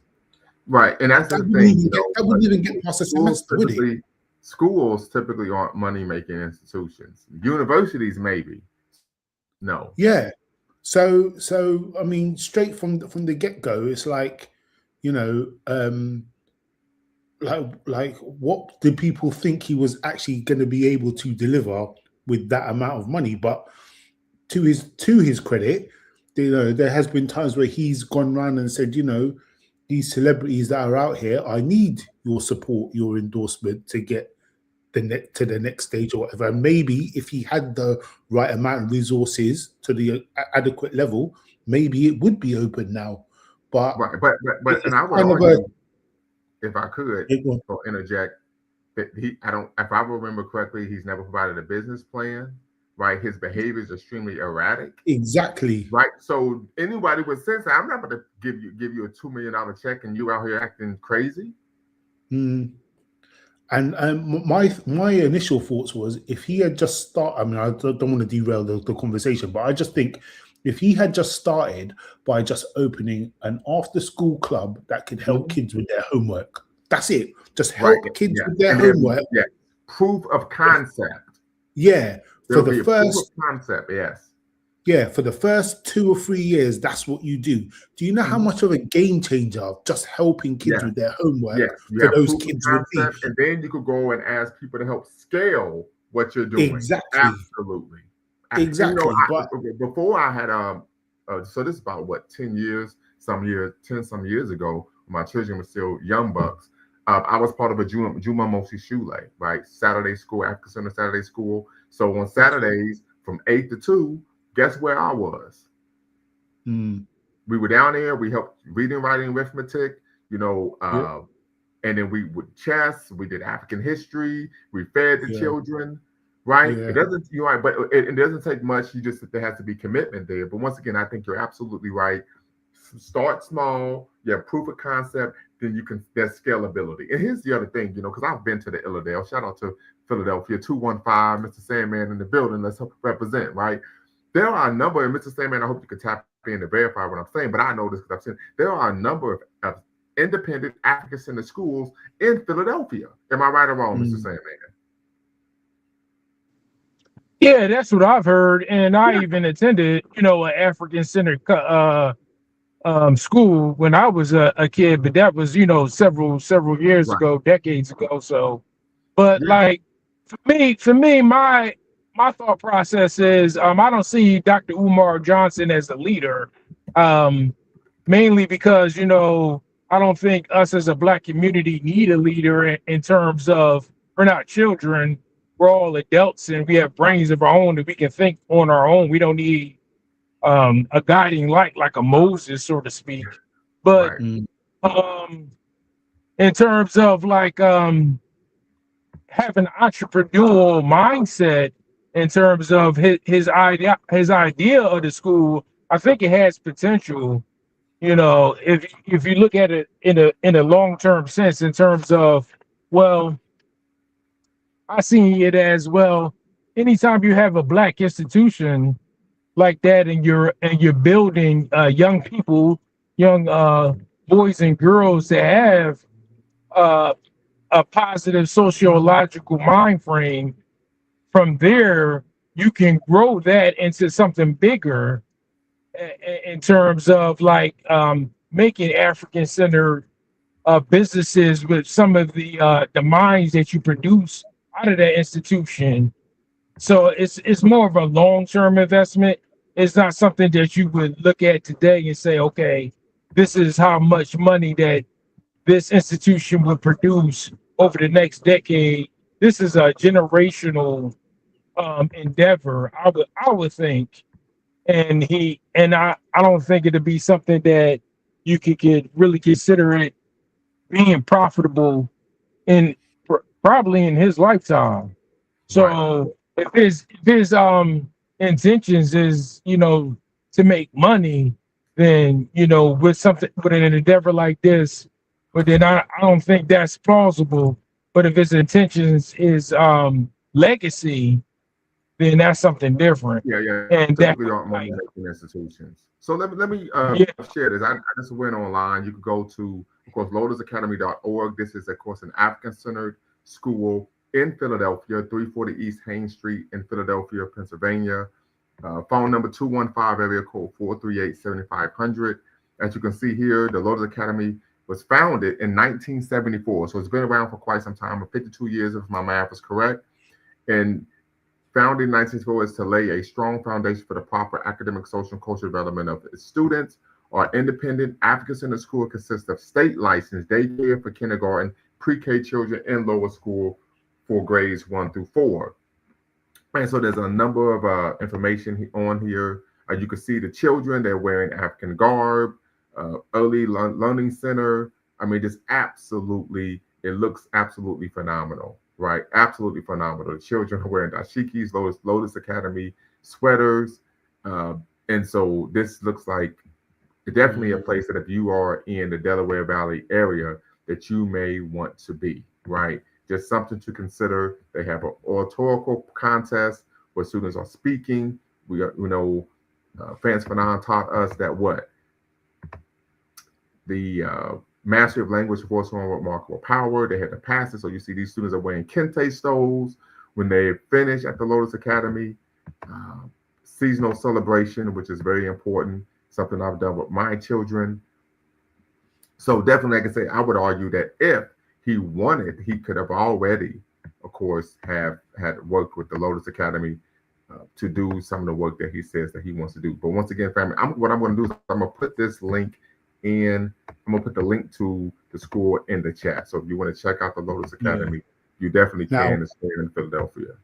Speaker 1: Right, and that's the thing.
Speaker 3: That wouldn't even get past a semester, would it?
Speaker 1: Schools typically aren't money-making institutions. Universities, maybe. No.
Speaker 3: Yeah. So I mean, straight from the get-go, it's like, you know, like what did people think he was actually going to be able to deliver with that amount of money? But to his credit, you know, there has been times where he's gone around and said, you know, these celebrities that are out here, I need your support, your endorsement to get to the next stage or whatever. And maybe if he had the right amount of resources to the adequate level, maybe it would be open now. But
Speaker 1: right, but and I would argue, if I could, or interject, that if I remember correctly, he's never provided a business plan. Right, his behavior is extremely erratic.
Speaker 3: Exactly.
Speaker 1: Right, so anybody with sense, I'm not going to give you a $2 million check and you out here acting crazy.
Speaker 3: And my initial thoughts was, if he had just started, I mean, I don't want to derail the conversation, but I just think if he had just started by just opening an after-school club that could help kids with their homework, that's it. Just help kids with their homework.
Speaker 1: Yeah, proof of concept.
Speaker 3: Yeah, for the first
Speaker 1: concept, yes.
Speaker 3: Yeah, for the first 2 or 3 years, that's what you do. Do you know how much of a game changer just helping kids with their homework for those kids would be?
Speaker 1: And then you could go and ask people to help scale what you're doing.
Speaker 3: Exactly.
Speaker 1: Absolutely.
Speaker 3: Exactly.
Speaker 1: You know, before I had so this is about what, 10 some years ago, when my children were still young bucks. I was part of a Juma Mosi Shule, right? Saturday school, African Center Saturday school. So on Saturdays from 8 to 2, guess where I was? We were down there. We helped reading, writing, arithmetic, you know, and then we would chess. We did African history. We fed the children, right? It doesn't, you're right, but it doesn't take much. There has to be commitment there. But once again, I think you're absolutely right. Start small. Proof of concept. Then there's scalability. And here's the other thing, you know, because I've been to the Illidale. Shout out to Philadelphia 215, Mr. Sandman in the building. Let's represent, right? there are a number, and Mr. Sandman, I hope you can tap in to verify what I'm saying, but I know this because I've seen there are a number of independent African-centered schools in Philadelphia. Am I right or wrong, Mr. Sandman?
Speaker 2: Yeah, that's what I've heard, and I even attended, an African-centered school when I was a kid, but that was, several years ago, decades ago. So, but like for me, my thought process is, I don't see Dr. Umar Johnson as the leader, mainly because, I don't think us as a Black community need a leader in terms of we're not children. We're all adults and we have brains of our own that we can think on our own. We don't need a guiding light like a Moses, so to speak. But in terms of like having an entrepreneurial mindset in terms of his idea of the school, I think it has potential. If you look at it in a long-term sense, in terms of, well, I see it as, well, anytime you have a Black institution like that and you're building young people, young boys and girls that have a positive sociological mind frame, from there you can grow that into something bigger in terms of like making African-centered businesses with some of the minds that you produce out of that institution. So it's more of a long-term investment. It's not something that you would look at today and say, okay, this is how much money that this institution would produce over the next decade. This is a generational endeavor, I would think. And I don't think it'd be something that you could really consider it being profitable in probably in his lifetime. So if his intentions is, to make money, then, with an endeavor like this, but then I don't think that's plausible. But if his intentions is legacy, then that's something different. And that
Speaker 1: like institutions. So let me share this. I just went online. You could go to, of course, lotusacademy.org. This is, of course, an African-centered school in Philadelphia, 340 East Haines Street in Philadelphia, Pennsylvania. Phone number 215, area code 438-7500. As you can see here, the Lotus Academy was founded in 1974. So it's been around for quite some time, 52 years if my math is correct. And founded in 1974 is to lay a strong foundation for the proper academic, social, and cultural development of its students. Our independent African-centered school consists of state licensed daycare for kindergarten, pre-K children, and lower school for grades 1 through 4. And so there's a number of information on here. You can see the children, they're wearing African garb, early learning center. I mean, just absolutely, it looks absolutely phenomenal, right? Absolutely phenomenal. The children are wearing dashikis, Lotus Academy sweaters. And so this looks like definitely a place that if you are in the Delaware Valley area, that you may want to be, right? Just something to consider. They have an oratorical contest where students are speaking. We are, Fans Fanon taught us that the mastery of language force on remarkable power. They had to pass it. So you see these students are wearing kente stoles when they finish at the Lotus Academy. Seasonal celebration, which is very important, something I've done with my children. So definitely, I can say, I would argue that if he wanted, he could have already, of course, had worked with the Lotus Academy to do some of the work that he says that he wants to do. But once again, family, what I'm going to do is I'm going to put this link in. I'm going to put the link to the school in the chat. So if you want to check out the Lotus Academy, you definitely can. It's in Philadelphia.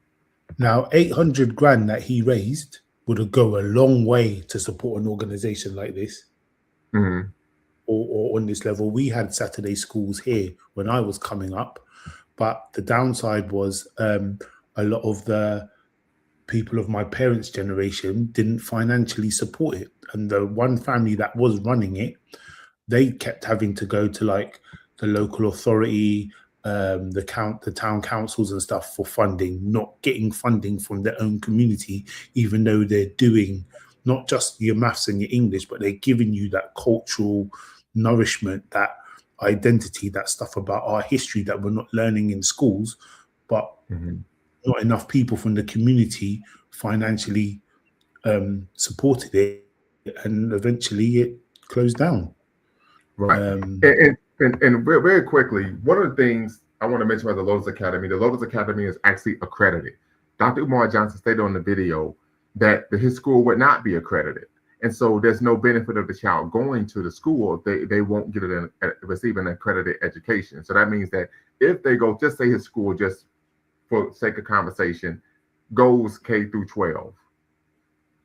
Speaker 3: Now, 800 grand that he raised would go a long way to support an organization like this.
Speaker 1: Mm-hmm.
Speaker 3: Or on this level. We had Saturday schools here when I was coming up, but the downside was a lot of the people of my parents' generation didn't financially support it. And the one family that was running it, they kept having to go to like the local authority the town councils and stuff for funding, not getting funding from their own community, even though they're doing not just your maths and your English, but they're giving you that cultural nourishment, that identity, that stuff about our history that we're not learning in schools, but not enough people from the community financially supported it, and eventually it closed down.
Speaker 1: Right. And very quickly, one of the things I want to mention about the Lotus Academy is actually accredited. Dr. Umar Johnson stated on the video that his school would not be accredited. And so there's no benefit of the child going to the school. They won't get receive an accredited education. So that means that if they go, just say his school, just for sake of conversation, goes K through 12.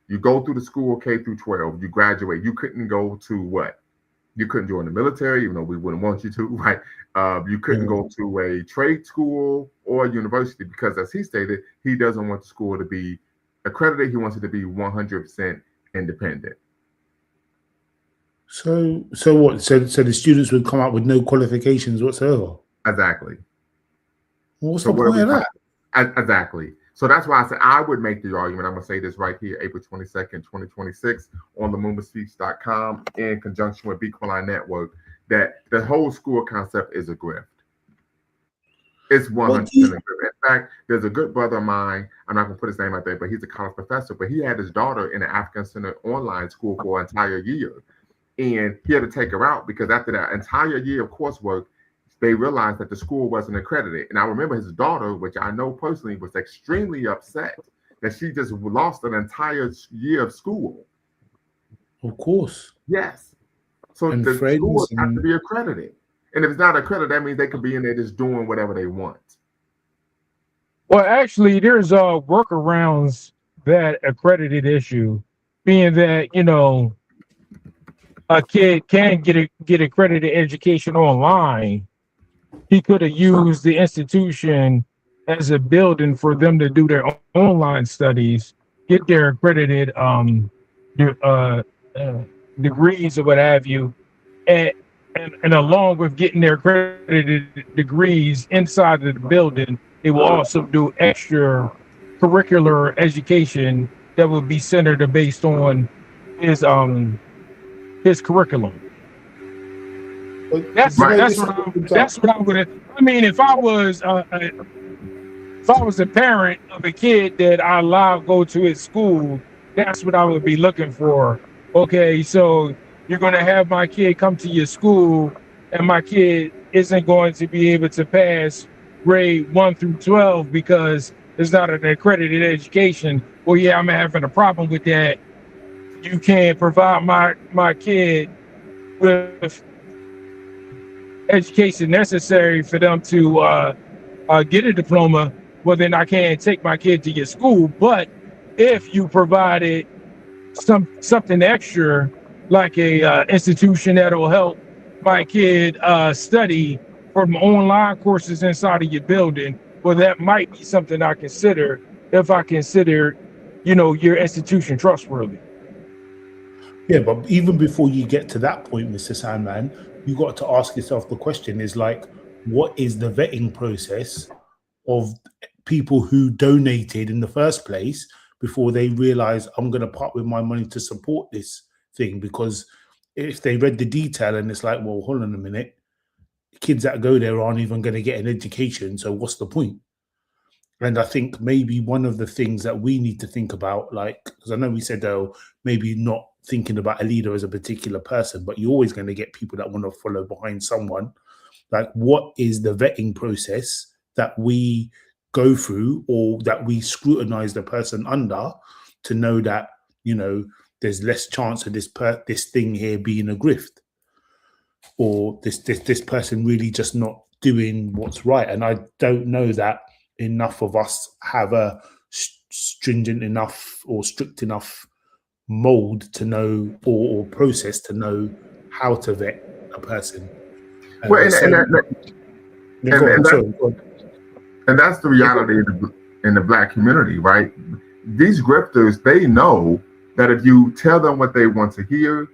Speaker 1: You go through the school K through 12, you graduate. You couldn't go to what? You couldn't join the military, even though we wouldn't want you to, right? You couldn't go to a trade school or university because, as he stated, he doesn't want the school to be accredited. He wants it to be 100% independent.
Speaker 3: So what? So the students would come out with no qualifications whatsoever?
Speaker 1: Exactly.
Speaker 3: Well, what's the point of that?
Speaker 1: Exactly. So that's why I said I would make the argument. I'm going to say this right here, April 22nd, 2026, on LumumbaSpeaks.com in conjunction with Equaline Network, that the whole school concept is a grift. It's 100% a grift. In fact, there's a good brother of mine, I'm not going to put his name out there, but he's a college professor, but he had his daughter in an African Center online school for an entire year. And he had to take her out because after that entire year of coursework, they realized that the school wasn't accredited. And I remember his daughter, which I know personally, was extremely upset that she just lost an entire year of school.
Speaker 3: Of course.
Speaker 1: Yes. So the schools have to be accredited. And if it's not accredited, that means they could be in there just doing whatever they want.
Speaker 2: Well, actually, there's workarounds that accredited issue, being that, you know, a kid can get accredited education online. He could have used the institution as a building for them to do their online studies, get their accredited degrees or what have you, and along with getting their accredited degrees inside of the building, they will also do extra curricular education that will be centered based on his curriculum. That's what I would. I mean, if I was a parent of a kid that I allow go to his school, that's what I would be looking for. Okay, so you're going to have my kid come to your school, and my kid isn't going to be able to pass grade 1 through 12 because it's not an accredited education. Well, yeah, I'm having a problem with that. You can't provide my kid with education necessary for them to get a diploma. Well, then I can't take my kid to your school. But if you provided something extra, like a institution that will help my kid study from online courses inside of your building, well, that might be something I consider if I consider, you know, your institution trustworthy.
Speaker 3: Yeah, but even before you get to that point, Mr. Sandman, you got to ask yourself the question is like, what is the vetting process of people who donated in the first place before they realize I'm going to part with my money to support this thing? Because if they read the detail and it's like, well, hold on a minute, kids that go there aren't even going to get an education, so what's the point? And I think maybe one of the things that we need to think about, like, because I know we said, oh, maybe not thinking about a leader as a particular person, but you're always going to get people that want to follow behind someone. Like, what is the vetting process that we go through or that we scrutinize the person under to know that, you know, there's less chance of this thing here being a grift, or this person really just not doing what's right? And I don't know that enough of us have a stringent enough or strict enough mold to know or process to know how to vet a person.
Speaker 1: Well, and that's the reality in the Black community, right? These grifters, they know that if you tell them what they want to hear,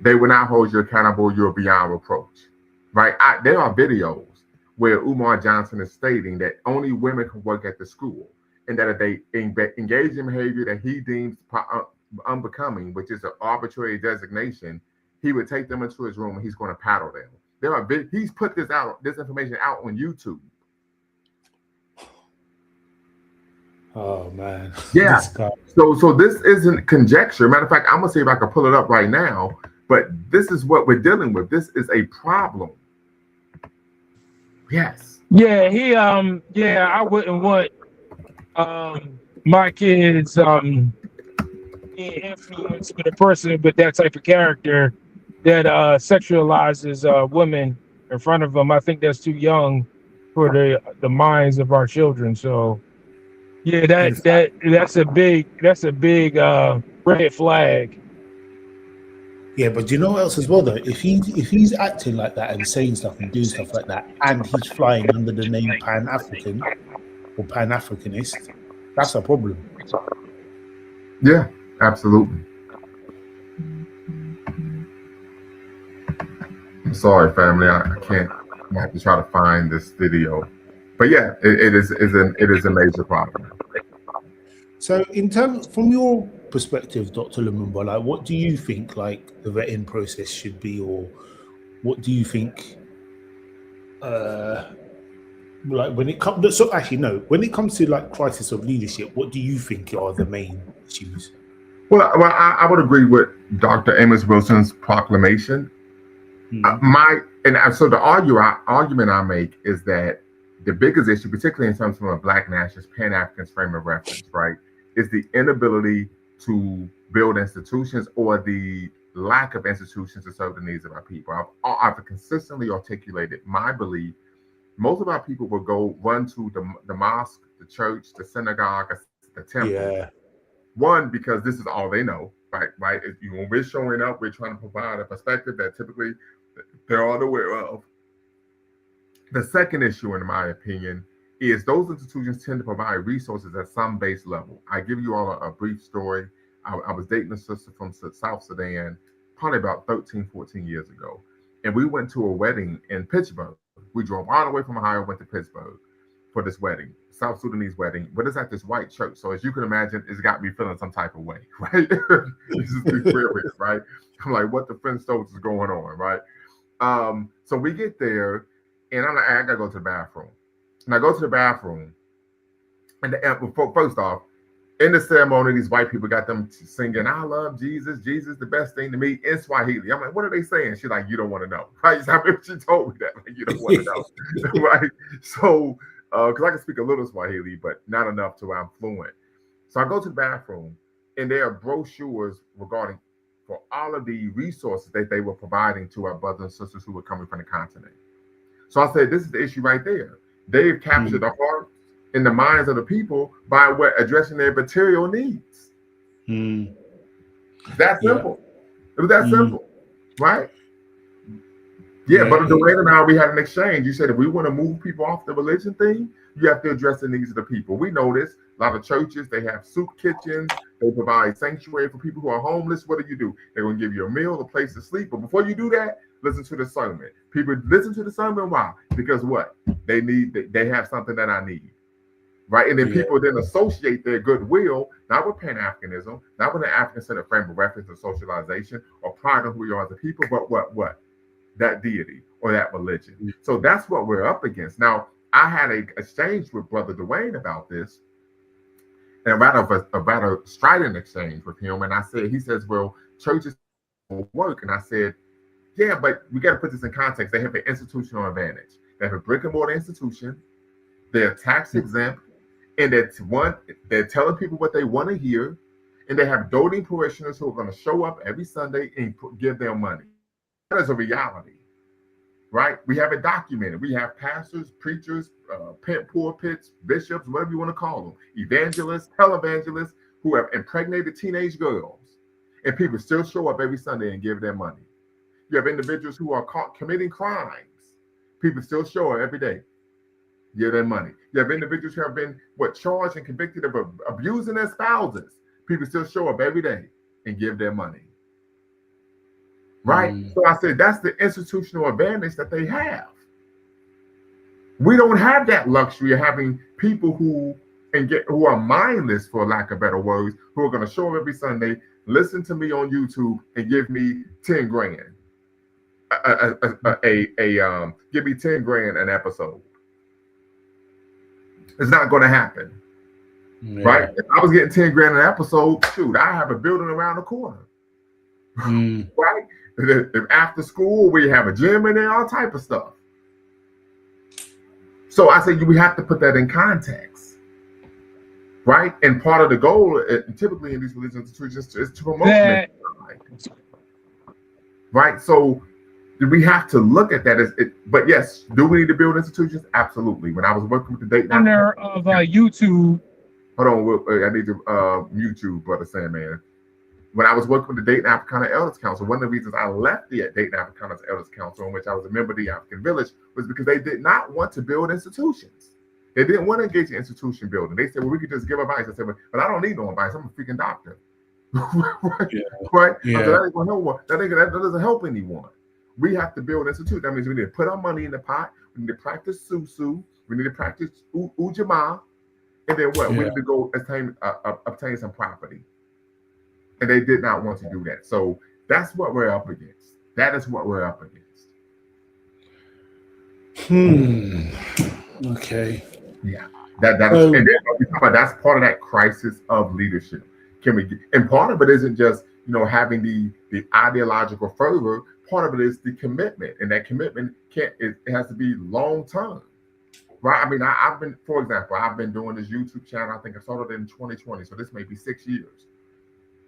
Speaker 1: they will not hold you accountable. You're beyond reproach, right? There are videos where Umar Johnson is stating that only women can work at the school, and that if they engage in behavior that he deems unbecoming, which is an arbitrary designation, he would take them into his room and he's going to paddle them. He's put this information out on YouTube.
Speaker 3: Oh man.
Speaker 1: Yeah. So this isn't conjecture. Matter of fact, I'm gonna see if I can pull it up right now. But this is what we're dealing with. This is a problem. Yes.
Speaker 2: Yeah, I wouldn't want my kids being influenced with a person with that type of character that sexualizes women in front of them. I think that's too young for the minds of our children. So yeah, that's a big red flag.
Speaker 3: Yeah, but do you know what else as well though? If he's acting like that and saying stuff and doing stuff like that, and he's flying under the name Pan-African or Pan-Africanist, that's a problem.
Speaker 1: Yeah, absolutely. I'm sorry, family. I can't. I have to try to find this video. But yeah, it is a major problem.
Speaker 3: So, in terms from your perspective, Dr. Lumumba, like, what do you think like the vetting process should be, or what do you think? Like when it comes, so actually no, when it comes to like crisis of leadership, what do you think are the main issues?
Speaker 1: Well, I would agree with Dr. Amos Wilson's proclamation. So the argument I make is that the biggest issue, particularly in terms of a Black nationalist, Pan-African frame of reference, right, is the inability to build institutions or the lack of institutions to serve the needs of our people. I've consistently articulated my belief. Most of our people will go run to the mosque, the church, the synagogue, the temple.
Speaker 3: Yeah.
Speaker 1: One, because this is all they know, right? When we're showing up, we're trying to provide a perspective that typically they're unaware of. The second issue, in my opinion, is those institutions tend to provide resources at some base level. I give you all a brief story. I was dating a sister from South Sudan probably about 13, 14 years ago. And we went to a wedding in Pittsburgh. We drove all the way from Ohio, went to Pittsburgh for this wedding, South Sudanese wedding, but it's at this white church. So as you can imagine, it's got me feeling some type of way, right? This is the clearest, right? I'm like, what the French Stones is going on, right? So we get there, and I'm like, I gotta go to the bathroom. And I go to the bathroom, and first off, in the ceremony, these white people got them singing, "I love Jesus, Jesus the best thing to me," in Swahili. I'm like, what are they saying? She's like, you don't want to know, right? So I remember she told me that, like, you don't want to know, right? So, because I can speak a little Swahili, but not enough to where I'm fluent. So I go to the bathroom, and there are brochures regarding for all of the resources that they were providing to our brothers and sisters who were coming from the continent. So I said, this is the issue right there. They've captured the heart in the minds of the people by addressing their material needs. That simple. It was that simple, right? Yeah, but Dwayne and I, we had an exchange. You said if we want to move people off the religion thing, you have to address the needs of the people. We know this. A lot of churches, they have soup kitchens. They provide sanctuary for people who are homeless. What do? They're going to give you a meal, a place to sleep. But before you do that, listen to the sermon. People listen to the sermon. Why? Because what? They have something that I need. Right? And then people then associate their goodwill, not with Pan-Africanism, not with an African-centered frame of reference or socialization or pride on who we are as a people, but what? That deity or that religion. So that's what we're up against. Now, I had an exchange with Brother Dwayne about this, and a rather strident exchange with him. And he says, well, churches will work. And I said, yeah, but we got to put this in context. They have an institutional advantage. They have a brick and mortar institution. They're tax exempt. And they're telling people what they want to hear. And they have doting parishioners who are going to show up every Sunday and give their money. That is a reality, right? We have it documented. We have pastors, preachers, pulpits, bishops, whatever you want to call them, evangelists, televangelists who have impregnated teenage girls, and people still show up every Sunday and give their money. You have individuals who are caught committing crimes. People still show up every day, give their money. You have individuals who have been charged and convicted of abusing their spouses. People still show up every day and give their money. Right? So I said that's the institutional advantage that they have. We don't have that luxury of having people who are mindless, for lack of better words, who are going to show up every Sunday, listen to me on YouTube, and give me 10 grand. Give me 10 grand an episode. It's not going to happen. Right? If I was getting 10 grand an episode, shoot, I have a building around the corner. Right? If after school we have a gym in there, all type of stuff. So I say we have to put that in context. Right? And part of the goal, typically in these religious institutions, is to promote that. Right? So we have to look at that but yes, do we need to build institutions? Absolutely. When I was working with the Dayton
Speaker 2: of YouTube.
Speaker 1: Hold on, I need to mute you, Brother Sandman. When I was working with the Dayton Africana Elders Council, one of the reasons I left the Dayton Africana Elders Council, in which I was a member of the African Village, was because they did not want to build institutions. They didn't want to engage in institution building. They said, well, we could just give advice. I said, but I don't need no advice. I'm a freaking doctor. Right? Yeah. Right? Yeah. Said, that doesn't help anyone. We have to build institutions. That means we need to put our money in the pot. We need to practice Susu. We need to practice Ujamaa. And then what? Yeah. We need to go obtain some property. And they did not want to do that. So that's what we're up against. That is what we're up against.
Speaker 3: Okay.
Speaker 1: Yeah. That's part of that crisis of leadership. And part of it isn't just, having the ideological fervor. Part of it is the commitment. And that commitment it has to be long term. Right? I mean, I've been doing this YouTube channel. I think I started in 2020. So this may be 6 years.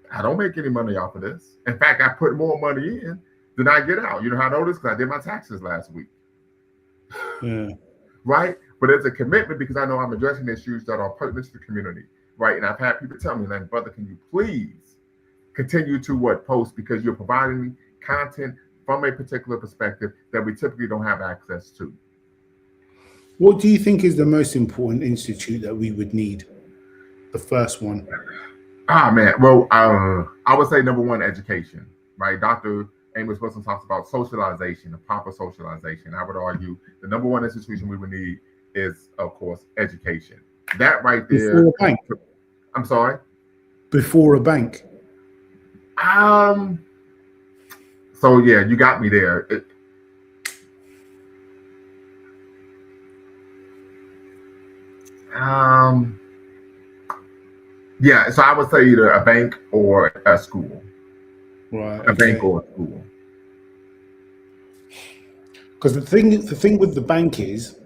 Speaker 1: I don't make any money off of this. In fact, I put more money in than I get out. You know how I know this? Because I did my taxes last week. Yeah. Right? But it's a commitment because I know I'm addressing issues that are pertinent to the community. Right? And I've had people tell me, like, brother, can you please continue to post, because you're providing content from a particular perspective that we typically don't have access to.
Speaker 3: What do you think is the most important institute that we would need? The first one.
Speaker 1: Man. Well, I would say number one, education. Right? Dr. Amos Wilson talks about socialization, the proper socialization. I would argue the number one institution we would need is, of course, education. That right there.
Speaker 3: Before a bank.
Speaker 1: I'm sorry?
Speaker 3: Before a bank.
Speaker 1: So yeah, you got me there. Yeah, so I would say either a bank or a school.
Speaker 3: Right.
Speaker 1: A bank or a school.
Speaker 3: Because the thing with the bank is,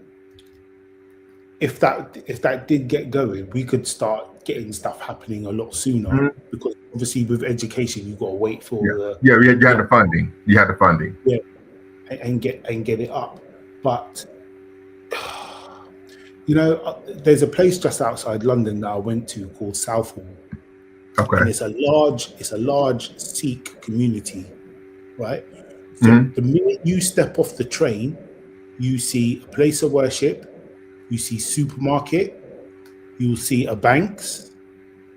Speaker 3: if that did get going, we could start getting stuff happening a lot sooner. Because obviously with education, you've got to wait for
Speaker 1: you had the funding. You had the funding.
Speaker 3: Yeah, and get it up. But there's a place just outside London that I went to called Southall.
Speaker 1: Okay.
Speaker 3: And it's a large Sikh community, right? So the minute you step off the train, you see a place of worship, you see supermarket, you'll see a banks,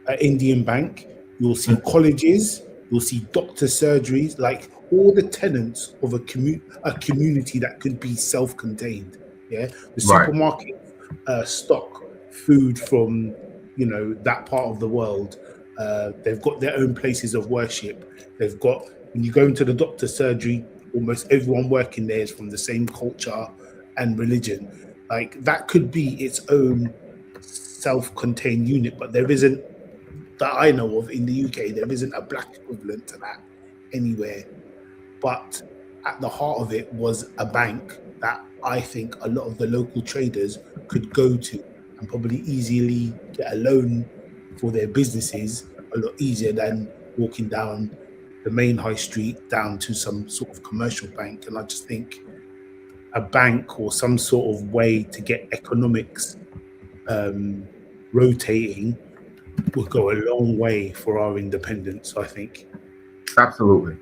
Speaker 3: an Indian bank, you'll see colleges, you'll see doctor surgeries, like all the tenants of a community that could be self-contained. Yeah, the supermarket stock food from that part of the world. They've got their own places of worship. They've got, when you go into the doctor surgery, almost everyone working there is from the same culture and religion. Like that could be its own self-contained unit, but there isn't, that I know of in the UK, there isn't a black equivalent to that anywhere. But at the heart of it was a bank that I think a lot of the local traders could go to and probably easily get a loan for their businesses a lot easier than walking down the main high street down to some sort of commercial bank. And I just think a bank or some sort of way to get economics rotating will go a long way for our independence, I think.
Speaker 1: Absolutely.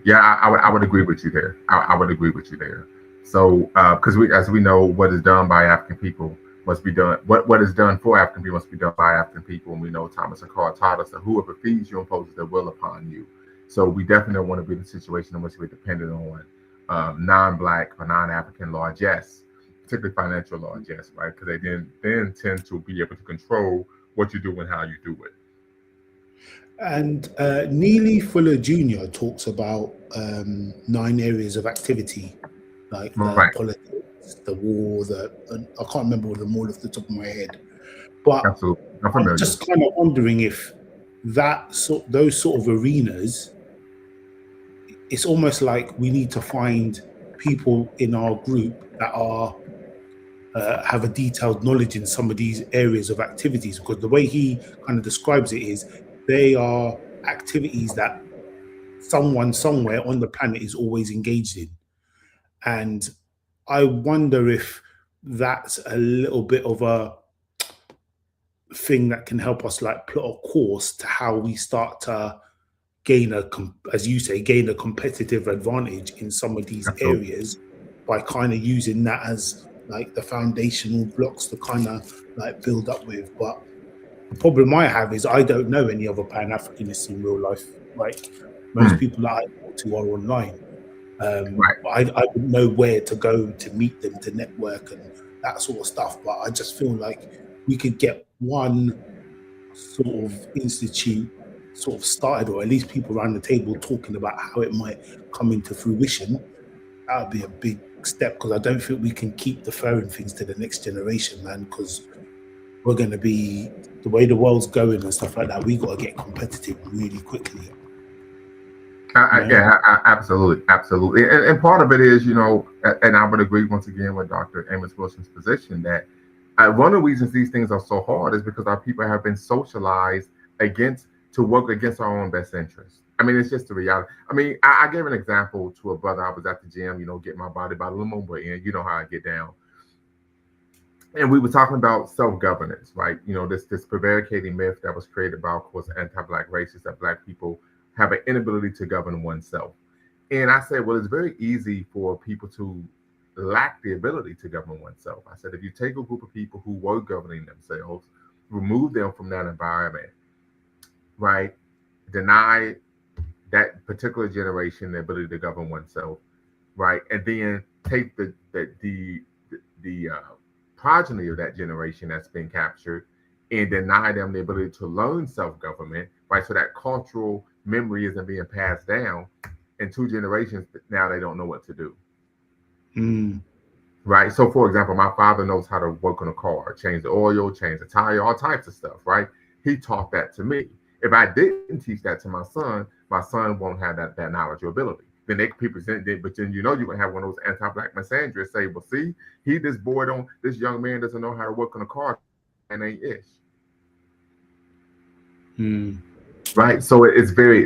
Speaker 1: Yeah, I would agree with you there. I would agree with you there. So, because as we know, what is done by African people must be done. What is done for African people must be done by African people. And we know Thomas Sankara taught us that whoever feeds you imposes their will upon you. So we definitely don't want to be in a situation in which we're dependent non-Black or non-African largesse, particularly financial largesse, right? Because they then tend to be able to control what you do and how you do it.
Speaker 3: And Neely Fuller Jr. talks about 9 areas of activity, like the
Speaker 1: Right.
Speaker 3: politics, the war, I can't remember them all off the top of my head. But
Speaker 1: Absolutely.
Speaker 3: I'm just kind of wondering if those sort of arenas, it's almost like we need to find people in our group that are have a detailed knowledge in some of these areas of activities, because the way he kind of describes it is they are activities that someone somewhere on the planet is always engaged in. And I wonder if that's a little bit of a thing that can help us like plot a course to how we start to gain as you say, gain a competitive advantage in some of these areas by kind of using that as like the foundational blocks to kind of like build up with. But the problem I have is I don't know any other Pan-Africanists in real life. Like most people that I talk to are online. I wouldn't know where to go to meet them, to network and that sort of stuff. But I just feel like we could get one sort of institute sort of started, or at least people around the table talking about how it might come into fruition. That would be a big step, because I don't think we can keep deferring things to the next generation, man, because we're going to be, the way the world's going and stuff like that, we got to get competitive really quickly.
Speaker 1: Absolutely. And part of it is, and I would agree once again with Dr. Amos Wilson's position that one of the reasons these things are so hard is because our people have been socialized to work against our own best interests. I mean, it's just the reality. I mean, I gave an example to a brother. I was at the gym, getting my body by the Lumumba in. You know how I get down. And we were talking about self-governance, right? This prevaricating myth that was created by, of course, anti-Black racists, that Black people have an inability to govern oneself. And I said, well, it's very easy for people to lack the ability to govern oneself. I said, if you take a group of people who were governing themselves, remove them from that environment, right? Deny that particular generation the ability to govern oneself, right? And then take the progeny of that generation that's been captured and deny them the ability to learn self-government, right? So that cultural memory isn't being passed down. In 2 generations, now they don't know what to do. Right? So, for example, my father knows how to work on a car, change the oil, change the tire, all types of stuff, right? He taught that to me. If I didn't teach that to my son won't have that knowledge or ability. Then they can present it, but then you're gonna have one of those anti-Black misandrists say, well, see, this young man doesn't know how to work on a car and ain't ish. Right? So it's very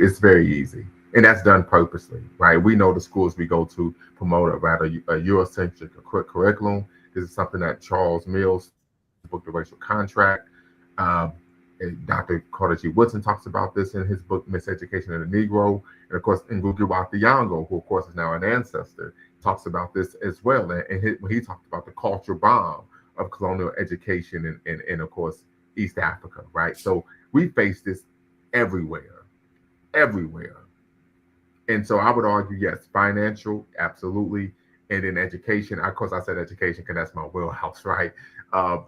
Speaker 1: easy. And that's done purposely, right? We know the schools we go to promote a Eurocentric curriculum. This is something that Charles Mills book, The Racial Contract. And Dr. Carter G. Woodson talks about this in his book, Miseducation of the Negro. And of course, Ngugi wa Thiong'o, who of course is now an ancestor, talks about this as well. And when he talked about the cultural bomb of colonial education in of course, East Africa, right? So we face this everywhere. And so I would argue, yes, financial, absolutely. And then education, of course I said education because that's my wheelhouse, right?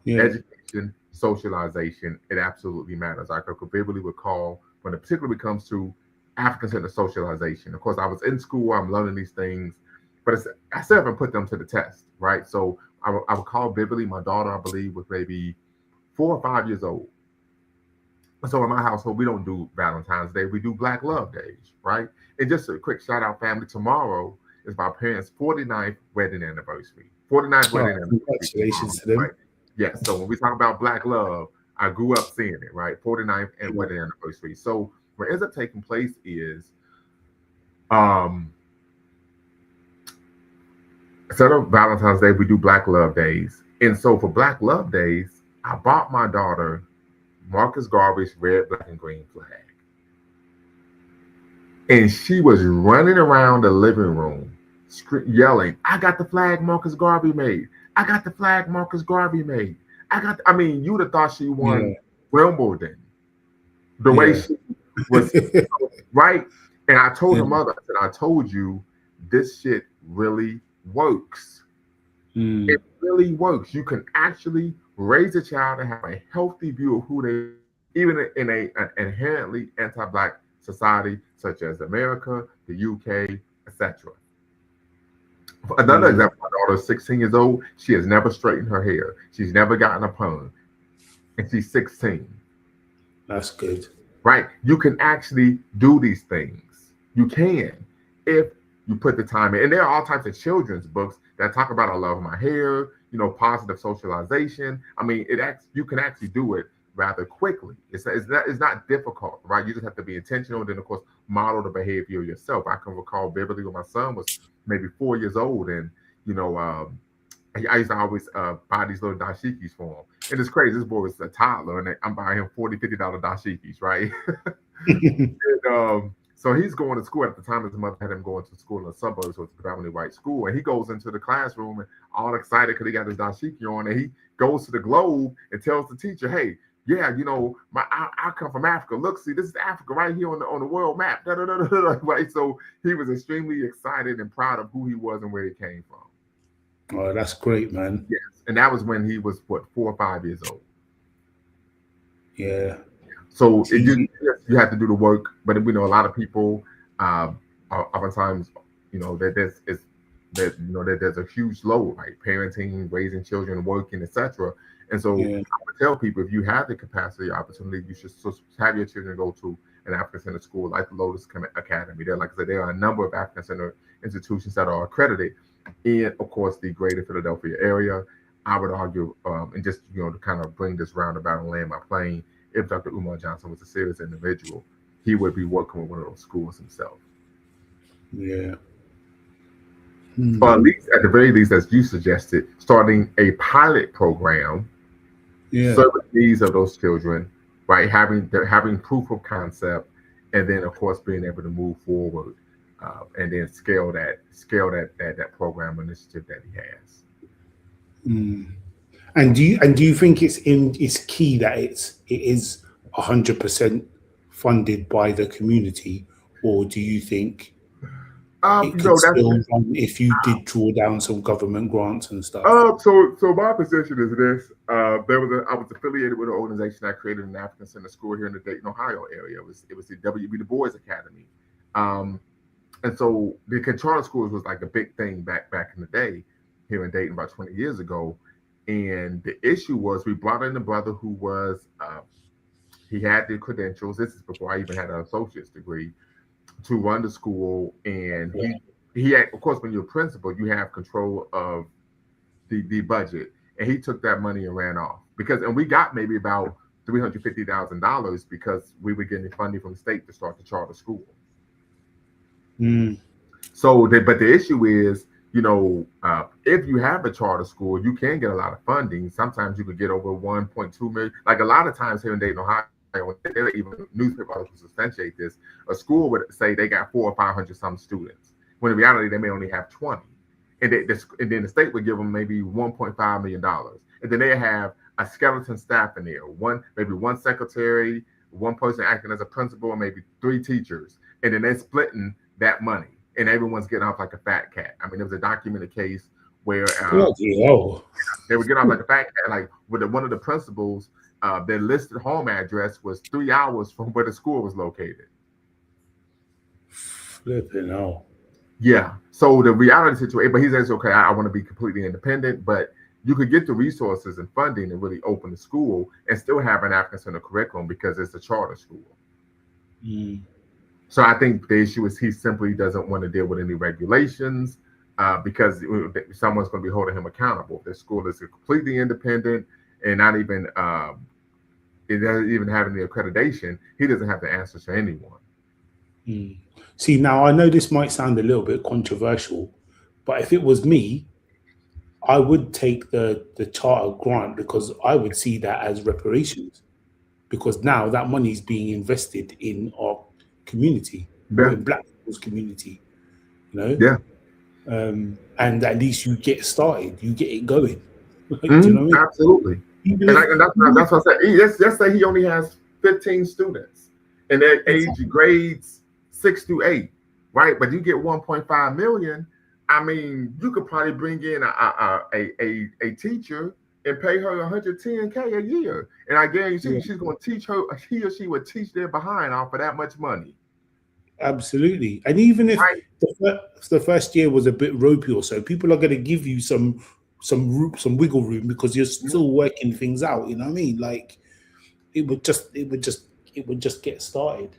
Speaker 1: Education, socialization, it absolutely matters. I could vividly recall when it particularly comes to African-centered socialization. Of course, I was in school, I'm learning these things, but I still haven't put them to the test, right? So I recall vividly, my daughter, I believe, was maybe 4 or 5 years old. So in my household, we don't do Valentine's Day, we do Black Love Days, right? And just a quick shout out, family, tomorrow is my parents' 49th wedding anniversary. 49th wedding anniversary.
Speaker 3: Congratulations to them.
Speaker 1: Right? Yes, so when we talk about Black love, I grew up seeing it, right? 49th and wedding anniversary. So what ends up taking place is, instead of Valentine's Day, we do Black Love Days. And so for Black Love Days, I bought my daughter Marcus Garvey's red, black, and green flag. And she was running around the living room yelling, I got the flag Marcus Garvey made. I got the flag Marcus Garvey made. You would have thought she won Wimbledon. The way she was, right? And I told her mother, I said, I told you this shit really works.
Speaker 3: Mm.
Speaker 1: It really works. You can actually raise a child and have a healthy view of who they, even in an inherently anti-black society such as America, the UK, etc. Another example, my daughter is 16 years old. She has never straightened her hair. She's never gotten a perm, and she's 16.
Speaker 3: That's good.
Speaker 1: Right? You can actually do these things. You can, if you put the time in. And there are all types of children's books that talk about I love my hair, positive socialization. I mean, you can actually do it rather quickly. It's not difficult, right? You just have to be intentional, and then of course model the behavior yourself. I can recall vividly when my son was maybe 4 years old, and I used to always buy these little dashikis for him. And it's crazy. This boy was a toddler, and I'm buying him $40, $50 dashikis, right? And, so he's going to school. At the time, his mother had him going to school in the suburbs, so it's a predominantly white school. And he goes into the classroom and all excited because he got his dashiki on. And he goes to the globe and tells the teacher, "Hey, yeah, I come from Africa. Look, see, this is Africa right here on the world map." Da, da, da, da, da, right? So he was extremely excited and proud of who he was and where he came from.
Speaker 3: Oh, that's great, man.
Speaker 1: Yes, and that was when he was 4 or 5 years old.
Speaker 3: Yeah.
Speaker 1: So you have to do the work, but we know a lot of people. Oftentimes, that there's a huge load, right? Parenting, raising children, working, etc. And so I would tell people, if you have the capacity or opportunity, you should have your children go to an African Center school like the Lotus Academy. Like I said, there are a number of African Center institutions that are accredited in, of course, the greater Philadelphia area. I would argue, and just to kind of bring this roundabout and land my plane, if Dr. Umar Johnson was a serious individual, he would be working with one of those schools himself.
Speaker 3: Yeah.
Speaker 1: Or at least, at the very least, as you suggested, starting a pilot program, serving the needs of those children, right? Having proof of concept, and then of course being able to move forward, and then scale that program initiative that he has.
Speaker 3: Mm. And do you think it's key that it is 100% funded by the community, or do you think it could still run if you did draw down some government grants and stuff?
Speaker 1: So my position is this: I was affiliated with an organization that created an African Center school here in the Dayton, Ohio area. It was the W.B. Du Bois Academy, and so the charter schools was like a big thing back in the day here in Dayton about 20 years ago. And the issue was we brought in a brother who was, he had the credentials. This is before I even had an associate's degree to run the school. And he had, of course, when you're a principal, you have control of the budget. And he took that money and ran off and we got maybe about $350,000 because we were getting funding from the state to start the charter school.
Speaker 3: Mm.
Speaker 1: So, but the issue is, if you have a charter school, you can get a lot of funding. Sometimes you could get over 1.2 million. Like a lot of times here in Dayton, Ohio, even newspaper articles substantiate this. A school would say they got 400 or 500 some students, when in reality they may only have 20. And then the state would give them maybe $1.5 million. And then they have a skeleton staff in there, maybe one secretary, one person acting as a principal, and maybe 3 teachers. And then they're splitting that money. And everyone's getting off like a fat cat. I mean, there was a documented case where they would get off like a fat cat. Like with one of the principals, their listed home address was 3 hours from where the school was located.
Speaker 3: Flipping out.
Speaker 1: Yeah. So the reality situation, but he says, okay, I want to be completely independent, but you could get the resources and funding and really open the school and still have an African Center curriculum because it's a charter school.
Speaker 3: Mm.
Speaker 1: So I think the issue is he simply doesn't want to deal with any regulations because someone's going to be holding him accountable. If the school is completely independent and not even it doesn't even have any accreditation, he doesn't have to answer to anyone.
Speaker 3: Mm. See, now I know this might sound a little bit controversial, but if it was me, I would take the charter grant because I would see that as reparations, because now that money is being invested in our community, in Black people's community,
Speaker 1: Yeah.
Speaker 3: And at least you get started, you get it going. Do you know what I mean?
Speaker 1: Absolutely. And that's what I said. Let's say he only has 15 students and their age grades 6 through 8, right? But you get 1.5 million. I mean, you could probably bring in a teacher and pay her 110K a year, and I guarantee
Speaker 3: Yeah,
Speaker 1: you, she's going to teach her. He or she would teach their behind off for that much money,
Speaker 3: absolutely. And even if
Speaker 1: right?
Speaker 3: the first year was a bit ropey or so, people are going to give you some wiggle room because you're still working things out. You know what I mean? Like it would just get started.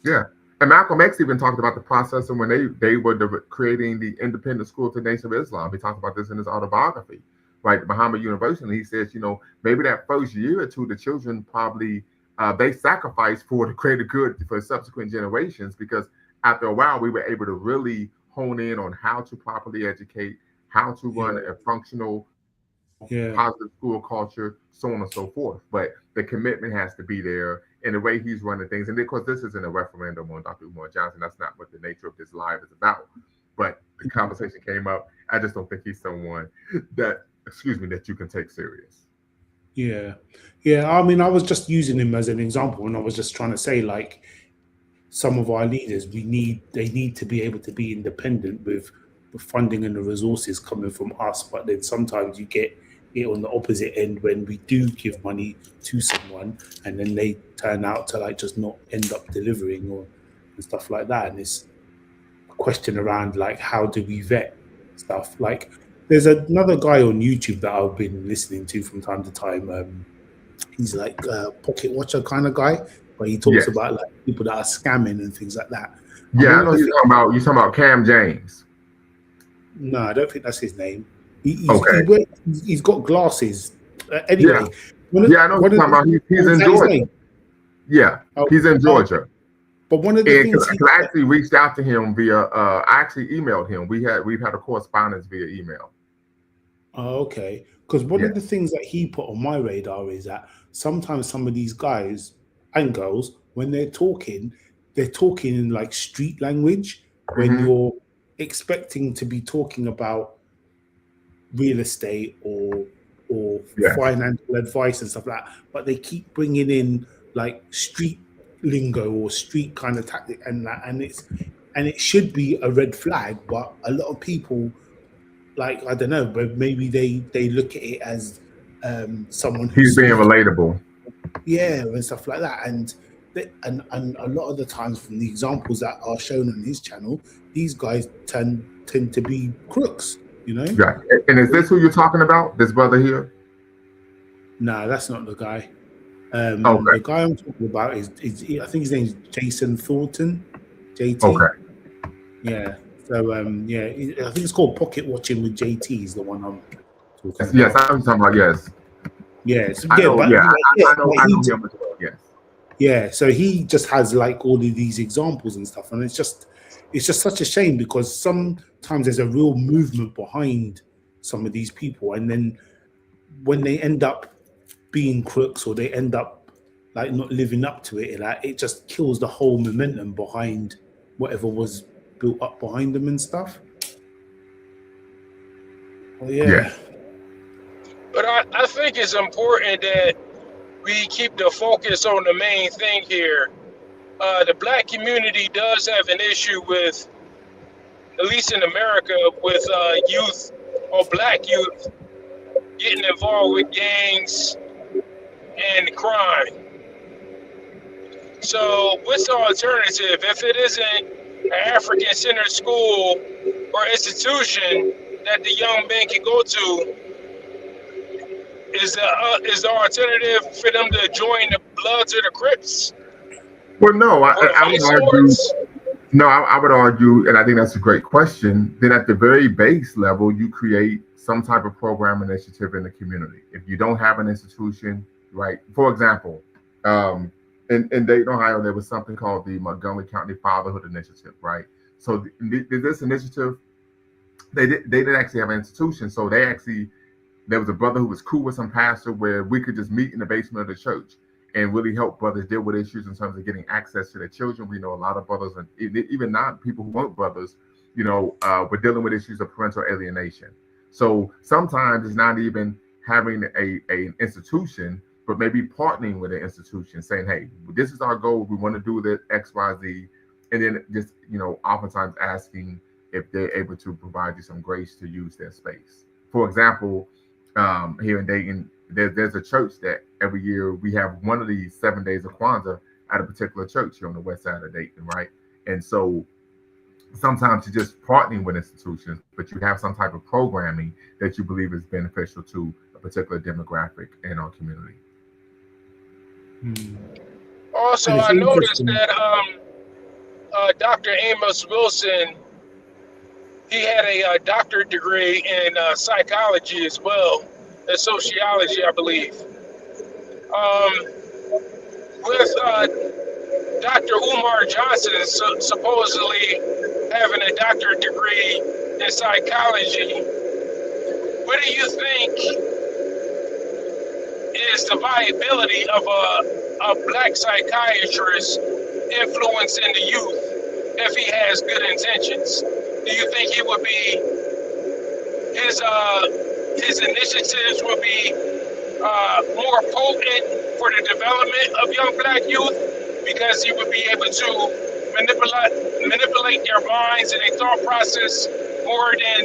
Speaker 1: Yeah. And Malcolm X even talked about the process and when they were creating the independent school to the Nation of Islam. He talked about this in his autobiography, right? Muhammad University. He says, maybe that first year or two, the children probably they sacrificed for the greater good for subsequent generations because after a while we were able to really hone in on how to properly educate, how to run
Speaker 3: Yeah,
Speaker 1: a functional
Speaker 3: yeah,
Speaker 1: positive school culture, so on and so forth. But the commitment has to be there in the way he's running things. And of course, this isn't a referendum on Dr. Umar Johnson. That's not what the nature of this live is about. But the conversation came up. I just don't think he's someone that, that you can take serious.
Speaker 3: yeah, yeah. I mean, I was just using him as an example, and I was just trying to say, like, some of our leaders, they need to be able to be independent with the funding and the resources coming from us. But then sometimes you get it on the opposite end when we do give money to someone and then they turn out to like just not end up delivering or and stuff like that. And it's a question around like how do we vet stuff? Like there's another guy on YouTube that I've been listening to from time to time. He's like a pocket watcher kind of guy, but he talks
Speaker 1: Yes.
Speaker 3: about like people that are scamming and things like that. And
Speaker 1: Yeah,
Speaker 3: one
Speaker 1: I
Speaker 3: of
Speaker 1: know
Speaker 3: the
Speaker 1: you're talking about Cam James.
Speaker 3: no, I don't think that's his name.
Speaker 1: Okay.
Speaker 3: He's got glasses.
Speaker 1: Yeah.
Speaker 3: Anyway,
Speaker 1: Yeah, I know what you're talking about. He's in
Speaker 3: is that his
Speaker 1: Georgia.
Speaker 3: name?
Speaker 1: Yeah,
Speaker 3: Oh,
Speaker 1: he's in
Speaker 3: oh,
Speaker 1: Georgia.
Speaker 3: but one of the
Speaker 1: And
Speaker 3: things
Speaker 1: because I actually reached out to him via, I actually emailed him. We've had a correspondence via email.
Speaker 3: oh, okay, because one
Speaker 1: Yeah.
Speaker 3: of the things that he put on my radar is that sometimes some of these guys and girls, when they're talking in like street language when
Speaker 1: Hmm.
Speaker 3: you're expecting to be talking about real estate or
Speaker 1: Yes.
Speaker 3: financial advice and stuff like that, but they keep bringing in like street lingo or street kind of tactic and that, and it should be a red flag, but a lot of people like I don't know, but maybe they look at it as someone
Speaker 1: He's
Speaker 3: who's
Speaker 1: being
Speaker 3: speaking,
Speaker 1: relatable.
Speaker 3: yeah, and stuff like that, and and a lot of the times from the examples that are shown on his channel, these guys tend to be crooks, you know.
Speaker 1: Yeah. And is this who you're talking about? This brother here?
Speaker 3: Nah, that's not the guy.
Speaker 1: Okay.
Speaker 3: The guy I'm talking about is I think his name's Jason Thornton, JT.
Speaker 1: Okay.
Speaker 3: Yeah. So yeah, I think it's called Pocket Watching with JT is the one I'm talking
Speaker 1: Yes,
Speaker 3: about.
Speaker 1: I'm talking about, yes.
Speaker 3: Yes,
Speaker 1: I
Speaker 3: yeah,
Speaker 1: know,
Speaker 3: but
Speaker 1: yeah,
Speaker 3: yeah,
Speaker 1: I know
Speaker 3: but he
Speaker 1: him as well, yes.
Speaker 3: yeah, so he just has like all of these examples and stuff, and it's just such a shame because sometimes there's a real movement behind some of these people, and then when they end up being crooks or they end up like not living up to it, like it just kills the whole momentum behind whatever was built up behind them and stuff. Well,
Speaker 1: Yeah.
Speaker 3: yeah,
Speaker 2: But I think it's important that we keep the focus on the main thing here. The black community does have an issue with, at least in America, with youth or black youth getting involved with gangs and crime. So what's the alternative? If it isn't an African-centered school or institution that the young men can go to, is the alternative for them to join the Bloods or the Crips
Speaker 1: Well, no,
Speaker 2: or the
Speaker 1: I would
Speaker 2: Vice
Speaker 1: argue,
Speaker 2: Lords?
Speaker 1: no, I would argue, and I think that's a great question. Then at the very base level, you create some type of program initiative in the community. If you don't have an institution, right? For example, in Dayton, Ohio, there was something called the Montgomery County Fatherhood Initiative, right? So this initiative, they didn't actually have an institution. So there was a brother who was cool with some pastor where we could just meet in the basement of the church and really help brothers deal with issues in terms of getting access to their children. We know a lot of brothers, and even not people who weren't brothers, were dealing with issues of parental alienation. So sometimes it's not even having an institution, but maybe partnering with an institution, saying, "Hey, this is our goal. We want to do this X, Y, Z," and then just oftentimes asking if they're able to provide you some grace to use their space. For example, here in Dayton, there's a church that every year we have one of these 7 days of Kwanzaa at a particular church here on the west side of Dayton, right? And so sometimes you're just partnering with institutions, but you have some type of programming that you believe is beneficial to a particular demographic in our community.
Speaker 2: Also, I noticed that Dr. Amos Wilson, he had a doctorate degree in psychology as well as sociology, I believe. With Dr. Umar Johnson supposedly having a doctorate degree in psychology, what do you think is the viability of a black psychiatrist influencing the youth if he has good intentions? Do you think he would be his initiatives would be more potent for the development of young black youth because he would be able to manipulate their minds and their thought process more than,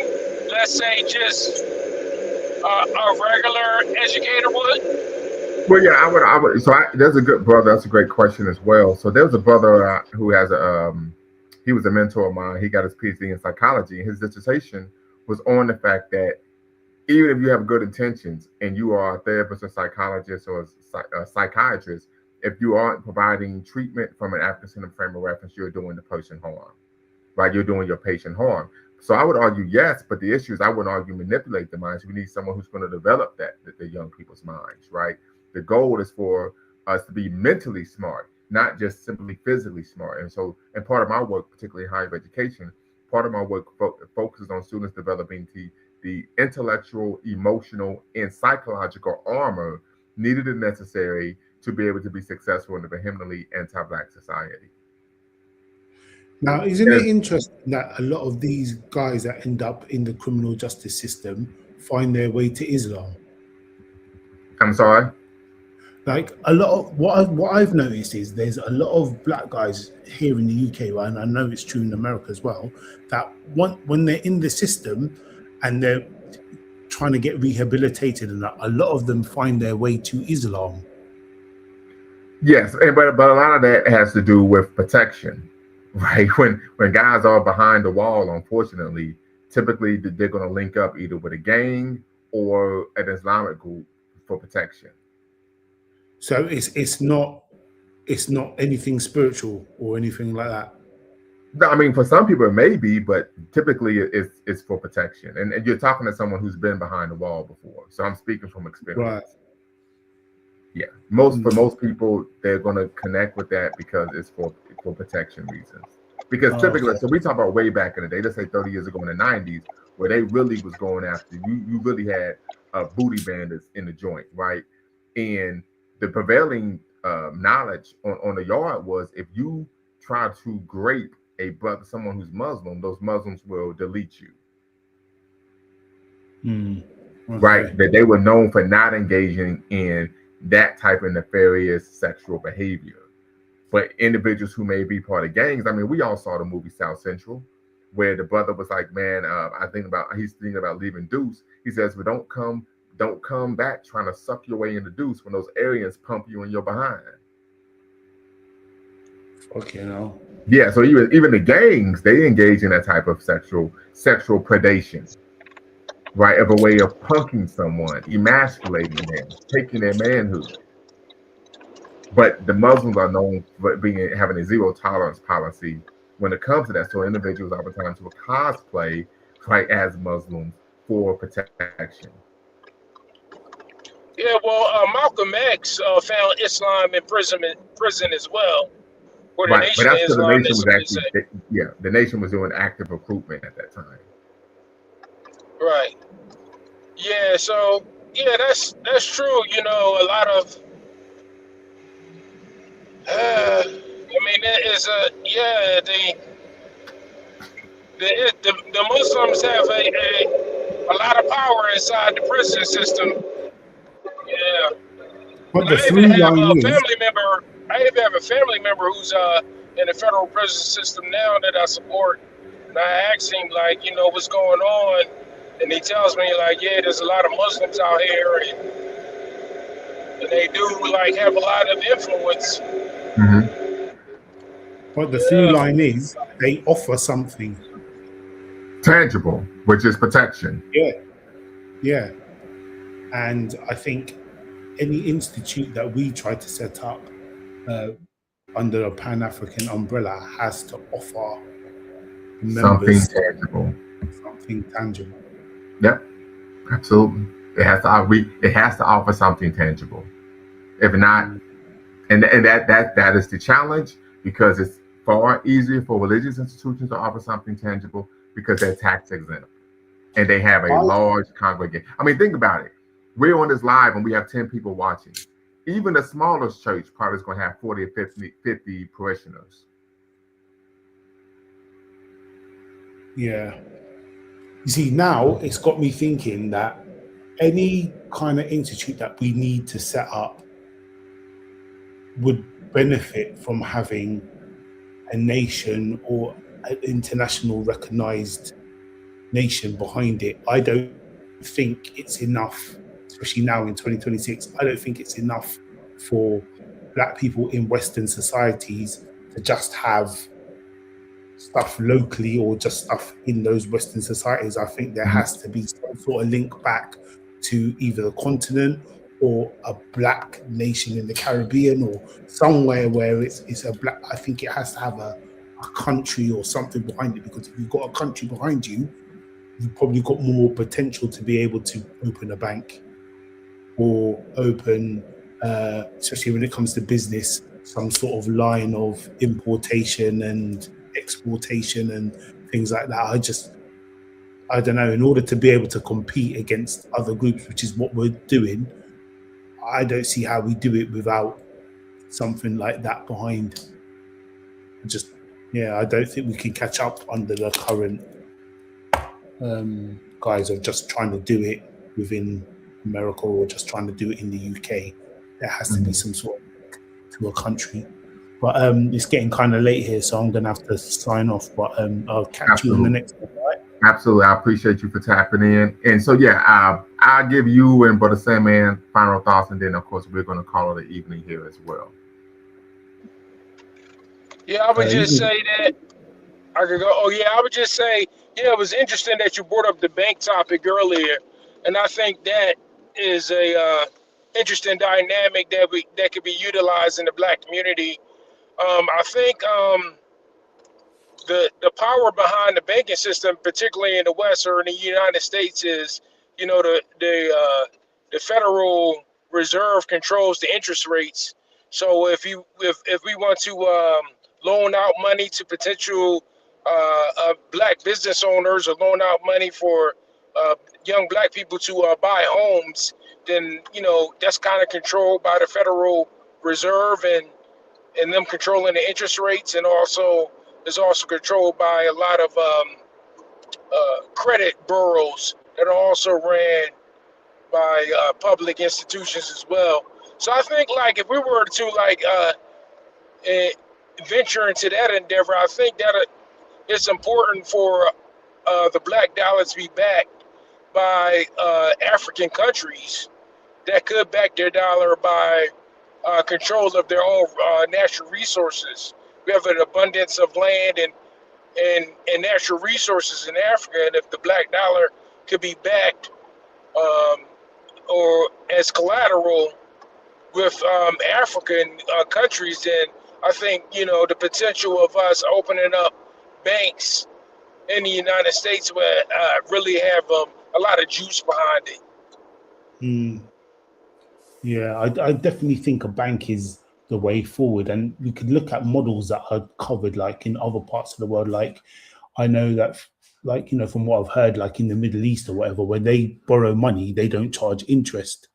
Speaker 2: let's say, just a regular educator would?
Speaker 1: Well, yeah, I would. So there's a good brother. That's a great question as well. So there's a brother who has he was a mentor of mine. He got his PhD in psychology. His dissertation was on the fact that even if you have good intentions and you are a therapist or psychologist or a psychiatrist, if you aren't providing treatment from an African-centered frame of reference, you're doing the person harm, right? You're doing your patient harm. So I would argue yes, but the issue is I wouldn't argue manipulate the minds. We need someone who's going to develop the young people's minds, right? The goal is for us to be mentally smart, not just simply physically smart. And so, and part of my work, particularly higher education, part of my work focuses on students developing the intellectual, emotional, and psychological armor needed and necessary to be able to be successful in a vehemently anti-Black society.
Speaker 3: Now, isn't it interesting that a lot of these guys that end up in the criminal justice system find their way to Islam?
Speaker 1: I'm sorry?
Speaker 3: Like a lot of what I've noticed is there's a lot of black guys here in the UK, right? And I know it's true in America as well, that when they're in the system and they're trying to get rehabilitated, and a lot of them find their way to Islam.
Speaker 1: Yes, but a lot of that has to do with protection, right? When guys are behind the wall, unfortunately, typically they're going to link up either with a gang or an Islamic group for protection.
Speaker 3: So it's not anything spiritual or anything like that.
Speaker 1: No, I mean, for some people it may be, but typically it's for protection. And you're talking to someone who's been behind the wall before, so I'm speaking from experience.
Speaker 3: Right.
Speaker 1: Yeah, for most people, they're going to connect with that because it's for protection reasons. Because typically, so we talk about way back in the day, let's say 30 years ago in the 90s, where they really was going after you really had booty bandits in the joint, right? And the prevailing knowledge on the yard was if you try to grape someone who's Muslim, those Muslims will delete you.
Speaker 3: Okay.
Speaker 1: Right? That they were known for not engaging in that type of nefarious sexual behavior. But individuals who may be part of gangs, I mean, we all saw the movie South Central, where the brother was like, man, he's thinking about leaving Deuce. He says, but don't come back trying to suck your way into Deuce when those aliens pump you in your behind.
Speaker 3: Okay, no.
Speaker 1: Yeah, so even the gangs, they engage in that type of sexual predation, right? Of a way of punking someone, emasculating them, taking their manhood. But the Muslims are known for having a zero tolerance policy when it comes to that. So individuals oftentimes will cosplay, right, as Muslims for protection.
Speaker 2: Yeah, well, Malcolm X found Islam in prison as well.
Speaker 1: Right, but that's because the nation was actually, the nation was doing active recruitment at that time.
Speaker 2: Right. Yeah, so that's true. You know, a lot of I mean, there is the Muslims have a lot of power inside the prison system. Yeah.
Speaker 3: But the
Speaker 2: I even have a family member who's in the federal prison system now that I support. And I asked him, like, what's going on? And he tells me, like, yeah, there's a lot of Muslims out here, and they do, like, have a lot of influence.
Speaker 1: Hmm.
Speaker 3: But the through
Speaker 2: Yeah,
Speaker 3: line is they offer something.
Speaker 1: Tangible, which is protection.
Speaker 3: Yeah, yeah. And I think any institute that we try to set up under a Pan-African umbrella has to offer
Speaker 1: Something
Speaker 3: members
Speaker 1: tangible.
Speaker 3: something tangible.
Speaker 1: Yep, absolutely. It has to offer something tangible. If not, and that is the challenge, because it's far easier for religious institutions to offer something tangible because they're tax exempt and they have a large congregation. I mean, think about it. We're on this live and we have 10 people watching. Even the smallest church probably is going to have 40 or 50 parishioners.
Speaker 3: Yeah. You see, now it's got me thinking that any kind of institute that we need to set up would benefit from having a nation or an international recognized nation behind it. I don't think it's enough, especially now in 2026. I don't think it's enough for Black people in Western societies to just have stuff locally or just stuff in those Western societies. I think there has to be some sort of link back to either the continent or a Black nation in the Caribbean or somewhere where it's a Black. I think it has to have a country or something behind it, because if you've got a country behind you, you've probably got more potential to be able to open a bank or open, especially when it comes to business, some sort of line of importation and exportation and things like that. I don't know, in order to be able to compete against other groups, which is what we're doing, I don't see how we do it without something like that behind. I don't think we can catch up under the current guise of just trying to do it within America or just trying to do it in the UK. There has to be some sort of to a country. But it's getting kind of late here, so I'm going to have to sign off. But I'll catch you on the next one, right?
Speaker 1: Absolutely. I appreciate you for tapping in. And so, yeah, I'll give you and Brother Sandman final thoughts, and then, of course, we're going to call it an evening here as well.
Speaker 2: Yeah, I would just say that I could go. Oh, yeah, I would just say, yeah, it was interesting that you brought up the bank topic earlier, and I think that is a interesting dynamic that could be utilized in the Black community. I think the power behind the banking system, particularly in the West or in the United States, is the Federal Reserve controls the interest rates. So if we want to loan out money to potential Black business owners, or loan out money for young Black people to buy homes, then that's kind of controlled by the Federal Reserve and them controlling the interest rates, and also is also controlled by a lot of credit bureaus that are also ran by public institutions as well. So I think, like, if we were to venture into that endeavor, I think that it's important for the Black dollar to be backed by African countries that could back their dollar by control of their own natural resources. We have an abundance of land and natural resources in Africa, and if the Black dollar could be backed or as collateral with African countries, then I think the potential of us opening up banks in the United States would really have a lot of juice behind it.
Speaker 3: Yeah, I definitely think a bank is the way forward, and we could look at models that are covered like in other parts of the world. Like I know that, like, from what I've heard, like in the Middle East or whatever, when they borrow money, they don't charge interest.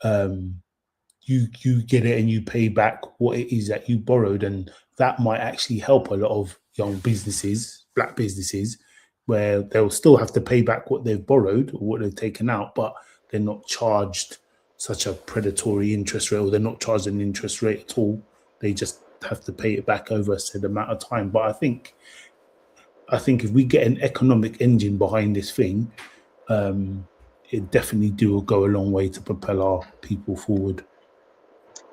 Speaker 3: You get it and you pay back what it is that you borrowed, and that might actually help a lot of young businesses, Black businesses, where they'll still have to pay back what they've borrowed or what they've taken out, but they're not charged such a predatory interest rate, or they're not charged an interest rate at all. They just have to pay it back over a certain amount of time. But I think I think if we get an economic engine behind this thing, it definitely will go a long way to propel our people forward.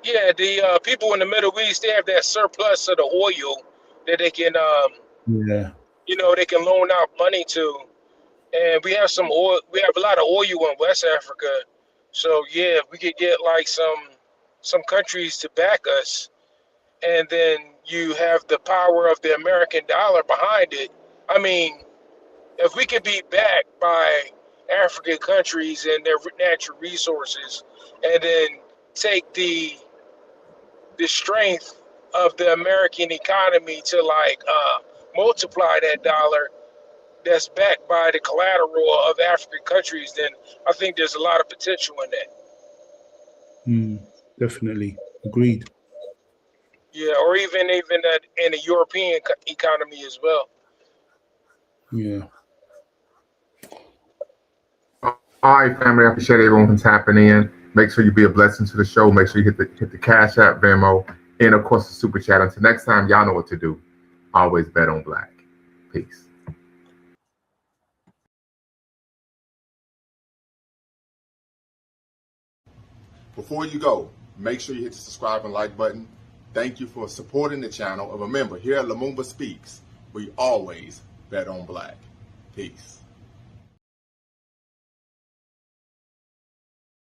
Speaker 2: Yeah, the people in the Middle East, they have that surplus of the oil that they can,
Speaker 3: Yeah.
Speaker 2: they can loan out money to. And we have some oil. We have a lot of oil in West Africa. So yeah, if we could get like some countries to back us, and then you have the power of the American dollar behind it. I mean, if we could be backed by African countries and their natural resources, and then take the strength of the American economy to like multiply that dollar that's backed by the collateral of African countries, then I think there's a lot of potential in that.
Speaker 3: Definitely. Agreed.
Speaker 2: Yeah, or even in the European economy as well.
Speaker 3: Yeah.
Speaker 1: All right, family. I appreciate everyone tapping in. Make sure you be a blessing to the show. Make sure you hit the Cash App, Venmo, and of course the Super Chat. Until next time, y'all know what to do. Always bet on black. Peace. Before you go, make sure you hit the subscribe and like button. Thank you for supporting the channel. And remember, here at Lumumba Speaks, we always bet on black. Peace.